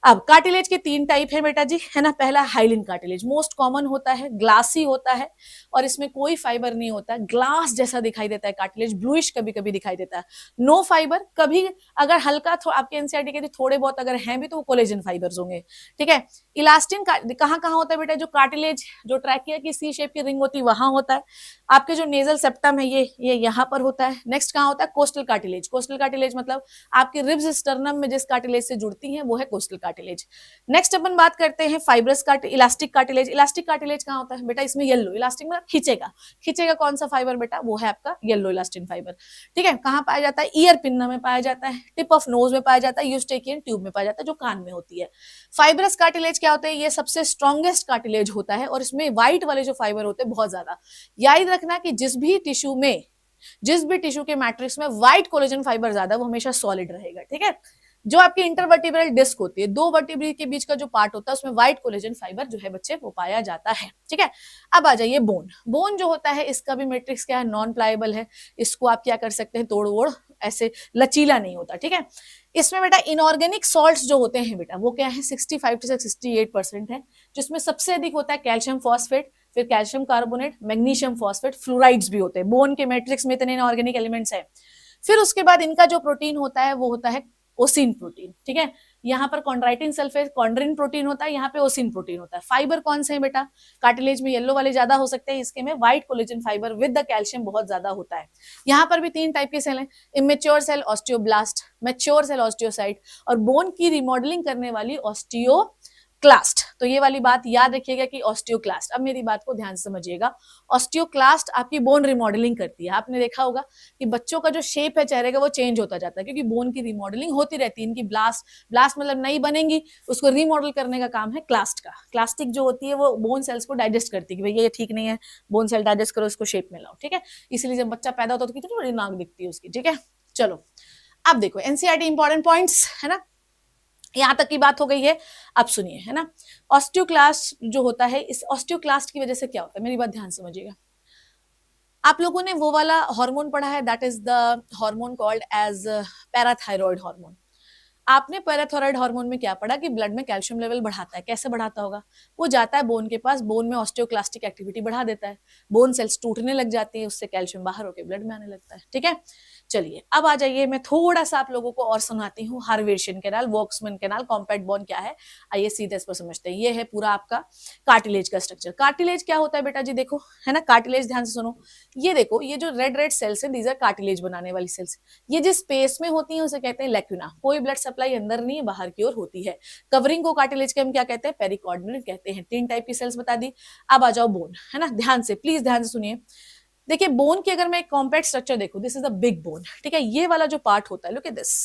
अब कार्टिलेज के 3 टाइप है बेटा जी, है ना। पहला हाइलिन कार्टिलेज, मोस्ट कॉमन होता है, ग्लासी होता है और इसमें कोई फाइबर नहीं होता, ग्लास जैसा दिखाई देता है कार्टिलेज, ब्लूइश कभी कभी दिखाई देता है, नो फाइबर। कभी अगर हल्का आपके एनसीईआरटी के थोड़े बहुत अगर हैं भी तो वो कोलेजन फाइबर्स होंगे। ठीक है, इलास्टिन कहाँ कहाँ होता है बेटा, जो कार्टिलेज, जो ट्रैकिया की सी शेप की रिंग होती है वहां होता है। आपके जो नेजल सेप्टम है ये यहाँ पर होता है। नेक्स्ट कहाँ होता है, कोस्टल कार्टिलेज। कोस्टल कार्टिलेज मतलब आपके रिब्स स्टर्नम में जिस कार्टिलेज से जुड़ती हैं वो है कोस्टल कार्टिलेज। नेक्स्ट अपन बात करते हैं fibrous elastic cartilage. Elastic cartilage कहाँ होता है बेटा, इसमें येलो, इलास्टिक मतलब खींचेगा, खींचेगा कौन सा फाइबर बेटा, वो है आपका येलो इलास्टिन फाइबर। ठीक है, कहाँ पाया जाता है, ईयर पिन्ना में पाया जाता है, टिप ऑफ नोज में पाया जाता है, यूस्टेकियन ट्यूब में पाया जाता है जो कान में होती है। फाइब्रस कार्टिलेज क्या होता है, ये सबसे स्ट्रॉन्गेस्ट कार्टिलेज होता है और इसमें व्हाइट वाले जो फाइबर होते हैं बहुत ज्यादा। याद रखना कि जिस भी टिश्यू के मैट्रिक्स में व्हाइट कोलेजन फाइबर ज्यादा, वो हमेशा सॉलिड रहेगा। ठीक है, जो आपकी इंटरवर्टिब्रल डिस्क होती है, 2 वर्टिब्री के बीच का जो पार्ट होता है उसमें व्हाइट कोलेजन फाइबर जो है बच्चे वो पाया जाता है। ठीक है, अब आ जाइए बोन। बोन जो होता है इसका भी मैट्रिक्स क्या है, नॉन प्लायबल है। इसको आप क्या कर सकते हैं, तोड़ वोड़, ऐसे लचीला नहीं होता। ठीक है, इसमें बेटा इनऑर्गेनिक सॉल्ट्स जो होते हैं बेटा वो क्या है, 65 से 68% है, जिसमें सबसे अधिक होता है कैल्शियम फॉस्फेट, फिर calcium carbonate, magnesium phosphate, fluorides भी होते हैं। बोन के मैट्रिक्स में इतने इनऑर्गेनिक एलिमेंट्स हैं। फिर उसके बाद इनका जो प्रोटीन होता है वो होता है ओसिन प्रोटीन। ठीक है, यहाँ पर कॉन्ड्राइटिन सल्फेट कॉन्ड्रिन प्रोटीन होता है, यहाँ पे ओसिन प्रोटीन होता है। फाइबर कौन से हैं बेटा, कार्टिलेज में येलो वाले ज्यादा हो सकते हैं, इसके में white collagen fibre with the calcium बहुत ज्यादा होता है। यहाँ पर भी 3 टाइप के सेल हैं, immature cell osteoblast, mature cell osteocyte और बोन की रिमॉडलिंग करने वाली क्लास्ट, तो ये वाली बात याद रखिएगा कि ऑस्टियोक्लास्ट। अब मेरी बात को ध्यान से समझिएगा, ऑस्टियोक्लास्ट आपकी बोन रिमॉडलिंग करती है। आपने देखा होगा कि बच्चों का जो शेप है चेहरे का वो चेंज होता जाता है, क्योंकि बोन की रिमॉडलिंग होती रहती है। इनकी ब्लास्ट मतलब नई बनेंगी, उसको रिमॉडल करने का काम है क्लास्ट का। क्लास्टिक जो होती है वो बोन सेल्स को डाइजेस्ट करती है कि भैया ये ठीक नहीं है, बोन सेल डाइजेस्ट करो, इसको शेप में लाओ, ठीक है। इसलिए जब बच्चा पैदा होता है तो कितनी बड़ी नाक दिखती है उसकी, ठीक है। चलो अब देखो एनसीईआरटी इंपॉर्टेंट पॉइंट्स है ना, यहां तक की बात हो गई है। अब सुनिए, है ना, ऑस्टियोक्लास्ट जो होता है, इस ऑस्टियोक्लास्ट की वजह से क्या होता है, मेरी बात ध्यान समझिएगा। आप लोगों ने वो वाला हार्मोन पढ़ा है, that is the hormone called as parathyroid hormone. आपने पैराथायरॉयड हार्मोन में क्या पढ़ा कि ब्लड में कैल्शियम लेवल बढ़ाता है। कैसे बढ़ाता होगा, वो जाता है बोन के पास, बोन में ऑस्टियोक्लास्टिक एक्टिविटी बढ़ा देता है, बोन सेल्स टूटने लग जाती है, उससे कैल्शियम बाहर होकर ब्लड में आने लगता है, ठीक है। चलिए अब आ जाइए, मैं थोड़ा सा आप लोगों को और सुनाती हूँ। हार्वेशियन कैनाल, वॉक्समैन कैनाल, कॉम्पैक्ट बोन क्या है, आइए सीधे इस पर समझते हैं। ये है पूरा आपका कार्टिलेज का स्ट्रक्चर। कार्टिलेज क्या होता है बेटा जी, देखो, है ना, कार्टिलेज ध्यान से सुनो। ये देखो, ये जो रेड रेड सेल्स है, दीज आर कार्टिलेज बनाने वाली सेल्स। ये जिस स्पेस में होती है उसे कहते हैं लेक्यूना। कोई ब्लड सप्लाई अंदर नहीं है, बाहर की ओर होती है। कवरिंग को कार्टिलेज के हम क्या कहते हैं, पेरिकॉर्डिनेट कहते हैं। 3 टाइप की सेल्स बता दी। अब आ जाओ बोन, है ना, ध्यान से, प्लीज ध्यान से सुनिए। देखिए बोन की अगर मैं एक कॉम्पैक्ट स्ट्रक्चर देखूं, this is the big bone, ठीक है। ये वाला जो पार्ट होता है, look at this,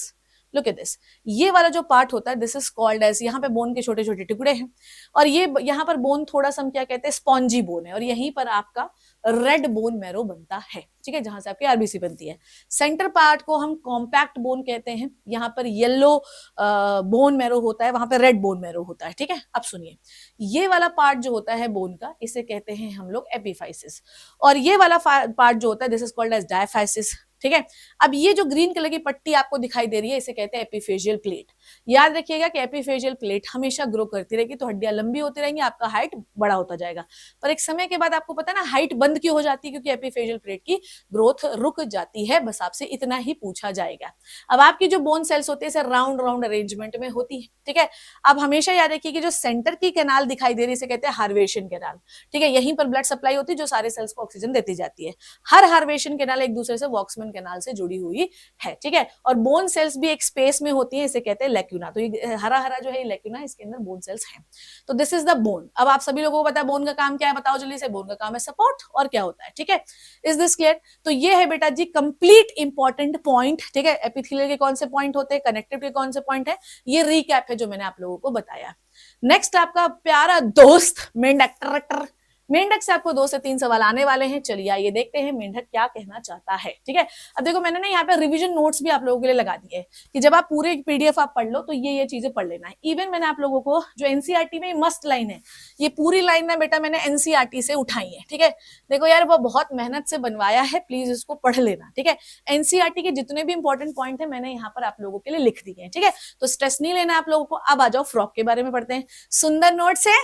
look at this, ये वाला जो पार्ट होता है, दिस इज कॉल्ड एज, यहाँ पे बोन के छोटे छोटे टुकड़े हैं, और ये यहाँ पर बोन थोड़ा सा हम क्या कहते हैं, स्पॉन्जी बोन है, और यहीं पर आपका रेड बोन मैरो बनता है, ठीक है, जहां से आपकी आरबीसी बनती है। सेंटर पार्ट को हम कॉम्पैक्ट बोन कहते हैं, यहाँ पर येलो बोन मैरो होता है, वहां पर रेड बोन मैरो होता है, ठीक है। अब सुनिए, ये वाला पार्ट जो होता है बोन का, इसे कहते हैं हम लोग एपिफाइसिस, और ये वाला पार्ट जो होता है, this is called as diaphysis, ठीक है। अब ये जो ग्रीन कलर की पट्टी आपको दिखाई दे रही है, इसे कहते हैं एपिफेशियल प्लेट। याद रखिएगा कि एपिफेशियल प्लेट हमेशा ग्रो करती रहेगी, तो हड्डियां लंबी होती रहेंगी, आपका हाइट बड़ा होता जाएगा। पर एक समय के बाद आपको पता है ना, हाइट बंद क्यों हो जाती है, क्योंकि एपिफेशियल प्लेट की ग्रोथ रुक जाती है। बस आपसे इतना ही पूछा जाएगा। अब आपकी जो बोन सेल्स होती है, राउंड राउंड अरेंजमेंट में होती है, ठीक है। अब हमेशा याद रखिए कि जो सेंटर की कैनाल दिखाई दे रही है, इसे कहते हैं हार्वेशन कैनाल, ठीक है। यहीं पर ब्लड सप्लाई होती है, जो सारे सेल्स को ऑक्सीजन देती जाती है। हर हार्वेशन कैनाल एक दूसरे से वॉक्समैन कैनाल से जुड़ी हुई है, ठीक है। और बोन सेल्स भी एक स्पेस में होती है, इसे कहते हैं लेक्यूना। तो ये हरा हरा जो है लेक्यूना, इसके अंदर बोन सेल्स हैं। तो दिस इज द बोन। अब आप सभी लोगों को पता है बोन का काम क्या है, बताओ जल्दी से। बोन का काम है सपोर्ट, और क्या होता है, ठीक है। Is this clear? तो ये है बेटा जी कंप्लीट इंपॉर्टेंट पॉइंट, ठीक है। एपिथेलियल के कौन से पॉइंट होते हैं, कनेक्टिव के कौन से पॉइंट है, ये रिकैप है जो मैंने आप लोगों को बताया। नेक्स्ट आपका प्यारा दोस्त मेंढक। मेंढक से आपको 2 से 3 सवाल आने वाले हैं। चलिए आइए देखते हैं मेंढक क्या कहना चाहता है, ठीक है। अब देखो मैंने ना यहाँ पे रिवीजन नोट्स भी आप लोगों के लिए लगा दिए कि जब आप पूरे पीडीएफ आप पढ़ लो तो ये चीजें पढ़ लेना है। इवन मैंने आप लोगों को जो एनसीईआरटी में मस्ट लाइन है, ये पूरी लाइन ना बेटा मैंने एनसीईआरटी से उठाई है, ठीक है। देखो यार वो बहुत मेहनत से बनवाया है, प्लीज इसको पढ़ लेना, ठीक है। एनसीईआरटी के जितने भी इंपॉर्टेंट पॉइंट है मैंने यहाँ पर आप लोगों के लिए लिख दिए हैं, ठीक है। तो स्ट्रेस नहीं लेना आप लोगों को। अब आ जाओ फ्रॉक के बारे में पढ़ते हैं। सुंदर नोट्स है,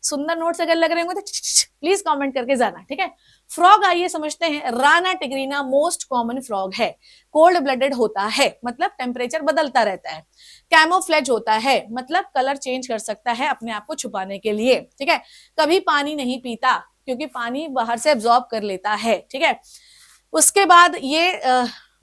सुंदर नोट्स अगर लग रहे होंगे तो प्लीज कमेंट करके जाना, ठीक है। फ्रॉग आइए समझते हैं। Rana tigrina most common frog है। कोल्ड ब्लडेड होता है, मतलब टेम्परेचर बदलता रहता है। कैमोफ्लेज होता है, मतलब कलर चेंज कर सकता है अपने आप को छुपाने के लिए, ठीक है। कभी पानी नहीं पीता, क्योंकि पानी बाहर से एब्जॉर्ब कर लेता है, ठीक है। उसके बाद ये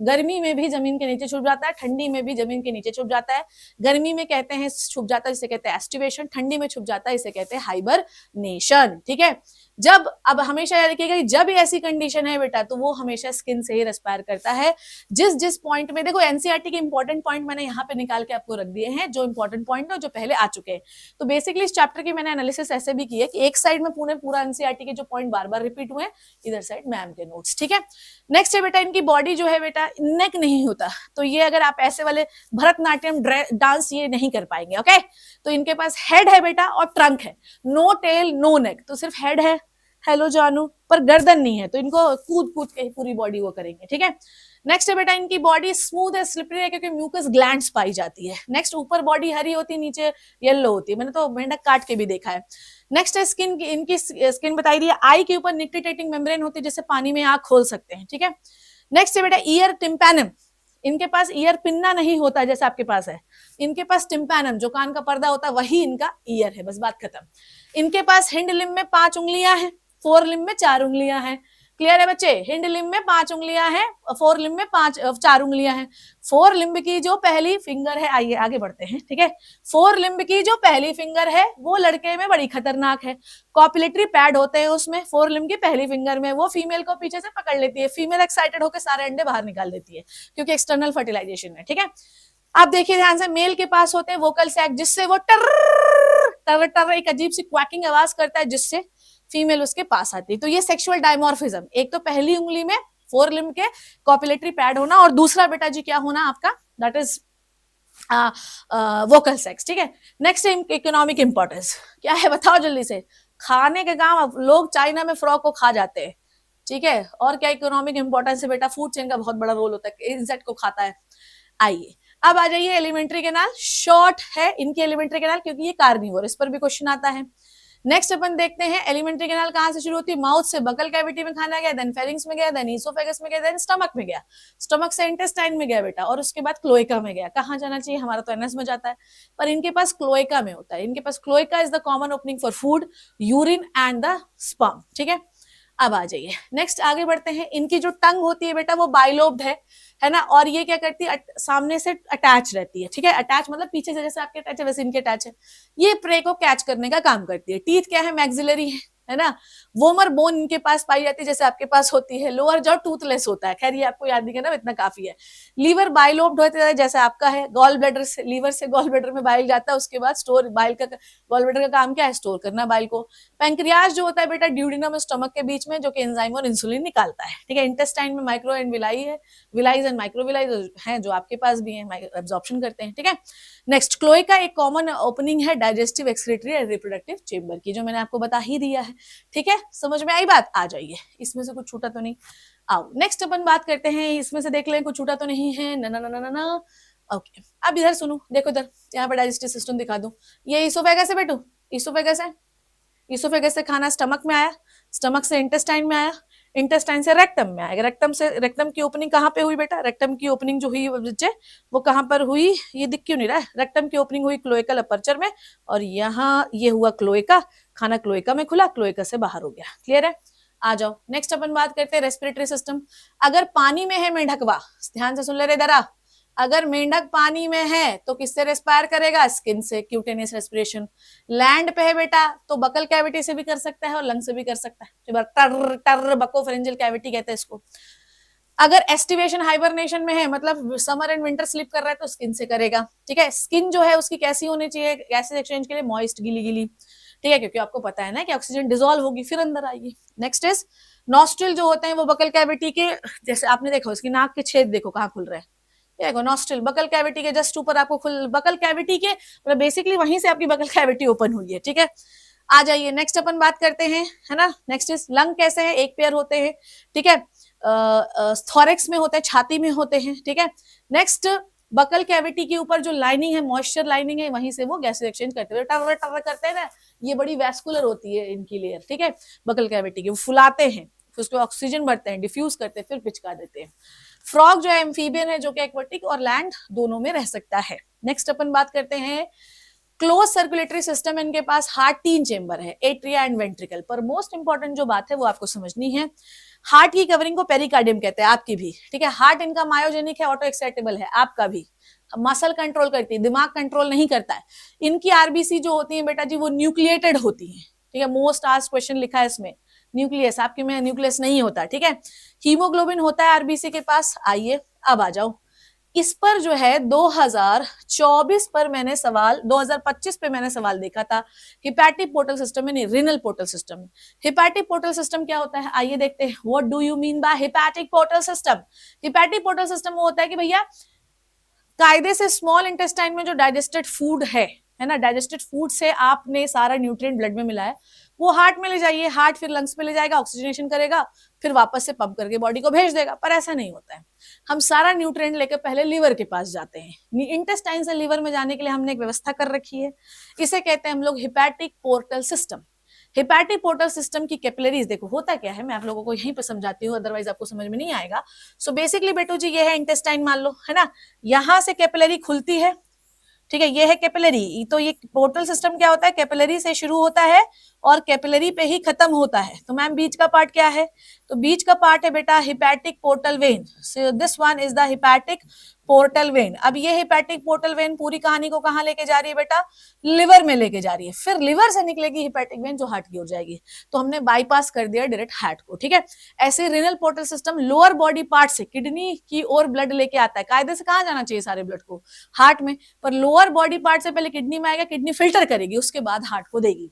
गर्मी में भी जमीन के नीचे छुप जाता है, ठंडी में भी जमीन के नीचे छुप जाता है। गर्मी में कहते हैं छुप जाता है, इसे कहते हैं एस्टिवेशन। ठंडी में छुप जाता है, इसे कहते हैं हाइबरनेशन, ठीक है। जब अब हमेशा याद रखिएगा जब ऐसी कंडीशन है बेटा तो वो हमेशा स्किन से ही रेस्पायर करता है। जिस पॉइंट में देखो एनसीईआरटी के इंपॉर्टेंट पॉइंट मैंने यहाँ पे निकाल के आपको रख दिए हैं, जो इंपॉर्टेंट पॉइंट है जो पहले आ चुके हैं। तो बेसिकली इस चैप्टर की मैंने एनालिसिस ऐसे भी की है कि एक साइड में पूरा एनसीईआरटी के जो पॉइंट बार बार रिपीट हुए, इधर साइड मैम के नोट्स, ठीक है। नेक्स्ट है बेटा इनकी बॉडी जो है बेटा नेक नहीं होता, तो ये अगर आप ऐसे वाले भरतनाट्यम डांस ये नहीं कर पाएंगे, ओके। तो इनके पास हेड है बेटा और ट्रंक है, नो टेल नो नेक, तो सिर्फ हेड है, हेलो जानू, पर गर्दन नहीं है, तो इनको कूद कूद के पूरी बॉडी वो करेंगे, ठीक है। नेक्स्ट है बेटा इनकी बॉडी स्मूथ है, स्लिपरी है, क्योंकि म्यूकस ग्लैंड्स पाई जाती है। नेक्स्ट ऊपर बॉडी हरी होती है, नीचे येलो होती है, मैंने तो मेंढक काट के भी देखा है। नेक्स्ट है स्किन, इनकी स्किन बताई दी है, आई के ऊपर निक्टिटेटिंग मेम्ब्रेन होती है, जिससे पानी में आंख खोल सकते हैं, ठीक है। नेक्स्ट है बेटा ईयर टिम्पैनम, इनके पास ईयर पिन्ना नहीं होता जैसे आपके पास है, इनके पास टिम्पैनम जो कान का पर्दा होता है वही इनका ईयर है, बस बात खत्म। इनके पास हिंड लिम्ब में 5 उंगलियां हैं, फोर लिम्ब में 4 उंगलियां हैं। क्लियर है बच्चे? हिंड लिम्ब में 5 उंगलियां हैं, फोर लिम्ब में 4 उंगलियां हैं। फोर लिम्ब की जो पहली फिंगर है, आइए आगे बढ़ते हैं, ठीक है। फोर लिम्ब की जो पहली फिंगर है वो लड़के में बड़ी खतरनाक है। कॉपुलेटरी पैड होते हैं उसमें, फोर लिम्ब की पहली फिंगर में, वो फीमेल को पीछे से पकड़ लेती है। फीमेल एक्साइटेड होकर सारे अंडे बाहर निकाल देती है क्योंकि एक्सटर्नल फर्टिलाइजेशन है, ठीक है। आप देखिए ध्यान से, मेल के पास होते हैं वोकल सैक, जिससे वो टर टर टर एक अजीब सी क्वैकिंग आवाज करता है, जिससे फीमेल उसके पास आती है। तो ये सेक्सुअल डायमॉर्फिज्म, एक तो पहली उंगली में फोर लिम्ब के कॉपुलेटरी पैड होना, और दूसरा बेटा जी क्या होना आपका, दैट इज वोकल सेक्स, ठीक है। नेक्स्ट इकोनॉमिक इंपॉर्टेंस क्या है बताओ जल्दी से। खाने के काम, लोग चाइना में फ्रॉग को खा जाते हैं, ठीक है। और क्या इकोनॉमिक इंपॉर्टेंस है बेटा, फूड चेन का बहुत बड़ा रोल होता है, इंसेक्ट को खाता है। आइए अब आ जाइए, एलिमेंट्री कैनाल शॉर्ट है इनकी एलिमेंट्री कैनाल, क्योंकि ये कार्निवोर, इस पर भी क्वेश्चन आता है। नेक्स्ट अपन देखते हैं एलिमेंट्री कैनाल कहां से शुरू होती है, माउथ से बकल कैविटी में खाना गया, देन फेरिंग्स में गया, देन ईसोफेगस में गया, देन स्टमक में गया, स्टमक से इंटेस्टाइन में गया बेटा, और उसके बाद क्लोएका में गया। कहां जाना चाहिए, हमारा तो एनएस में जाता है, पर इनके पास क्लोएका में होता है। इनके पास cloaca is the common opening for food, urine and the sperm, ठीक है। अब आ जाइए नेक्स्ट आगे बढ़ते हैं। इनकी जो टंग होती है बेटा वो बाइलोब्ड है ना, और ये क्या करती है, सामने से अटैच रहती है, ठीक है। अटैच मतलब पीछे से जैसे आपके अटैच है वैसे इनके अटैच है। ये प्रे को कैच करने का काम करती है। टीथ क्या है, मैक्सिलरी है ना। वोमर बोन इनके पास पाई जाती है जैसे आपके पास होती है। लोअर जॉ टूथलेस होता है, खैर ये आपको याद नहीं करना, इतना काफी है। लीवर बाइलोब्ड होता है जैसे आपका है। गॉल ब्लैडर से, लीवर से गॉल ब्लैडर में बाइल जाता है, उसके बाद स्टोर, बाइल का गॉल ब्लैडर का काम क्या है, स्टोर करना बाइल को। पैंक्रियाज जो होता है बेटा ड्यूडिनम और स्टमक के बीच में, जो कि एंजाइम और इंसुलिन निकालता है, ठीक है। इंटेस्टाइन में माइक्रो एंड विलाई है, विलाइज एंड माइक्रोविलाइज हैं जो आपके पास भी है, एब्जॉर्प्शन करते हैं, ठीक है। नेक्स्ट क्लोएका एक कॉमन ओपनिंग है digestive, excretory and reproductive chamber की, जो मैंने आपको बता ही दिया है, ठीक है। समझ में आई बात? आ जाइए, इसमें से कुछ छूटा तो नहीं। आओ नेक्स्ट अपन बात करते हैं, इसमें से देख लें कुछ छूटा तो नहीं है, ना ना ना ना ना। ओके अब इधर सुनो, देखो इधर, यहाँ पे डाइजेस्टिव सिस्टम दिखा दूं। ये ईसोफेगस है बेटू, ईसोफेगस है। ईसोफेगस से खाना स्टमक में आया, स्टमक से इंटेस्टाइन में आया, इंटेस्टाइन से रेक्टम में आएगा। रेक्टम से, रेक्टम की ओपनिंग कहाँ पे हुई बेटा, रेक्टम की ओपनिंग जो हुई बच्चे वो कहाँ पर हुई, ये दिख क्यों नहीं रहा है। रेक्टम की ओपनिंग हुई क्लोएकल अपर्चर में, और यहाँ ये हुआ क्लोएका, खाना क्लोएका में खुला, क्लोएका से बाहर हो गया। क्लियर है? आ जाओ नेक्स्ट अपन बात करते हैं रेस्पिरेटरी सिस्टम। अगर पानी में है मेंढकवा, ध्यान से सुन ले रे दरा, अगर मेंढक पानी में है तो किससे रेस्पायर करेगा, स्किन से, क्यूटेनियस रेस्पिरेशन। लैंड पे है बेटा तो बकल कैविटी से भी कर सकता है और लंग से भी कर सकता है, टर टर बकोफेरेंजियल कैविटी कहते हैं इसको। अगर एस्टिवेशन हाइबरनेशन में है, मतलब समर एंड विंटर स्लीप कर रहा है, तो स्किन से करेगा, ठीक है। स्किन जो है उसकी कैसी होनी चाहिए गैसेस एक्सचेंज के लिए, मॉइस्ट, गीली गीली, ठीक है, क्योंकि आपको पता है ना कि ऑक्सीजन डिसॉल्व होगी फिर अंदर आएगी। नेक्स्ट इज नॉस्ट्रिल, जो होते हैं वो बकल कैविटी के, जैसे आपने देखा उसकी नाक के छेद देखो कहाँ खुल रहे हैं, देखो नॉस्ट्रिल बकल कैविटी के जस्ट ऊपर आपको खुल, बकल कैविटी के मतलब बेसिकली वहीं से आपकी बकल कैविटी ओपन हुई है, ठीक है। आ जाइए नेक्स्ट अपन बात करते हैं, है ना। नेक्स्ट इज लंग कैसे है, एक पेयर होते हैं, ठीक है। थोरेक्स में होते हैं, छाती में होते हैं, ठीक है। नेक्स्ट बकल कैविटी के ऊपर जो लाइनिंग है, मॉइस्चर लाइनिंग है, वहीं से वो गैसेस एक्सचेंज करते हैं, टर टर करते हैं ना, ये बड़ी वैस्कुलर होती है इनकी लेयर, ठीक है। बकल कैविटी की वो फुलाते हैं, फिर उसको ऑक्सीजन भरते हैं, डिफ्यूज करते हैं, फिर पिचका देते हैं। फ्रॉग जो है एम्फीबियन है, जो कि एक्वाटिक और लैंड दोनों में रह सकता है। नेक्स्ट अपन बात करते हैं क्लोज सर्कुलेटरी सिस्टम, इनके पास हार्ट 3 चेंबर है, एट्रिया एंड वेंट्रिकल। पर मोस्ट इंपॉर्टेंट जो बात है वो आपको समझनी है, हार्ट की कवरिंग को पेरिकार्डियम कहते हैं, आपकी भी, ठीक है। हार्ट इनका मायोजेनिक है, ऑटो एक्साइटेबल है, आपका भी। मसल कंट्रोल करती है, दिमाग कंट्रोल नहीं करता है। इनकी आरबीसी जो होती है बेटा जी वो न्यूक्लिएटेड होती है, ठीक है। मोस्ट आस्क्ड क्वेश्चन लिखा है इसमें, न्यूक्लियस, आपके में न्यूक्लियस नहीं होता, ठीक है। हीमोग्लोबिन होता है आरबीसी के पास। आइए अब आ जाओ, इस पर जो है 2024 पर मैंने सवाल, 2025 पे मैंने सवाल देखा था, हिपैटिक पोर्टल सिस्टम में, नहीं रिनल पोर्टल सिस्टम में। हिपैटिक पोर्टल सिस्टम क्या होता है, आइए देखते हैं। What do you mean by hepatic portal system? Hepatic portal system वो होता है कि भैया कायदे से स्मॉल इंटेस्टाइन में जो डाइजेस्टेड फूड है ना, डाइजेस्टेड फूड से आपने सारा न्यूट्रिएंट ब्लड में मिला है, वो हार्ट में ले जाइए, हार्ट फिर लंग्स में ले जाएगा, ऑक्सीजनेशन करेगा, फिर वापस से पंप करके बॉडी को भेज देगा। पर ऐसा नहीं होता है, हम सारा न्यूट्रिएंट लेकर पहले लीवर के पास जाते हैं। इंटेस्टाइन से लीवर में जाने के लिए हमने एक व्यवस्था कर रखी है, इसे कहते हैं हम लोग hepatic portal system. Hepatic portal system की कैपिलरीज देखो, होता क्या है मैं आप लोगों को यहीं पे समझाती हूँ, अदरवाइज आपको समझ में नहीं आएगा। सो बेसिकली बेटू जी ये है इंटेस्टाइन, मान लो, है ना। यहां से कैपिलरी खुलती है, ठीक है, ये है कैपिलरी। तो ये पोर्टल सिस्टम क्या होता है, कैपिलरी से शुरू होता है और कैपिलरी पे ही खत्म होता है। तो मैम बीच का पार्ट क्या है, तो बीच का पार्ट है बेटा hepatic portal vein. So this one is the hepatic portal vein. अब ये हिपैटिक पोर्टल वेन पूरी कहानी को कहाँ लेके जा रही है बेटा, लिवर में लेके जा रही है। फिर लिवर से निकलेगी हिपैटिक वेन जो हार्ट की ओर जाएगी। तो हमने बाईपास कर दिया डायरेक्ट हार्ट को। ठीक है, ऐसे renal portal system lower body part से किडनी की ओर ब्लड लेके आता है। कायदे से कहाँ जाना चाहिए सारे ब्लड को, हार्ट में, पर लोअर बॉडी पार्ट से पहले किडनी में आएगा, किडनी फिल्टर करेगी, उसके बाद हार्ट को देगी।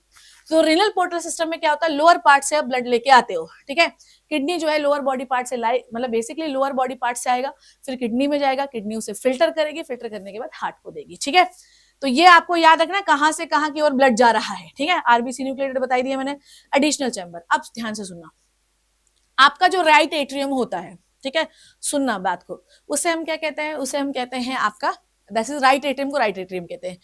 तो रिनल पोर्टल सिस्टम में क्या होता है, लोअर पार्ट से आप ब्लड लेके आते हो। ठीक है, किडनी जो है लोअर बॉडी पार्ट से मतलब बेसिकली लोअर बॉडी पार्ट से आएगा, फिर किडनी में जाएगा, किडनी उसे फिल्टर करेगी, फिल्टर करने के बाद हार्ट को देगी। ठीक है, तो ये आपको याद रखना कहां से कहां की ओर ब्लड जा रहा है। ठीक है, आरबीसी न्यूक्लिएटेड बताई दिया मैंने, एडिशनल चैम्बर। अब ध्यान से सुनना, आपका जो राइट एट्रियम होता है, ठीक है, सुनना बात को, उसे हम क्या कहते हैं, उसे हम कहते हैं आपका, दैट इज राइट एट्रियम को राइट एट्रियम कहते हैं।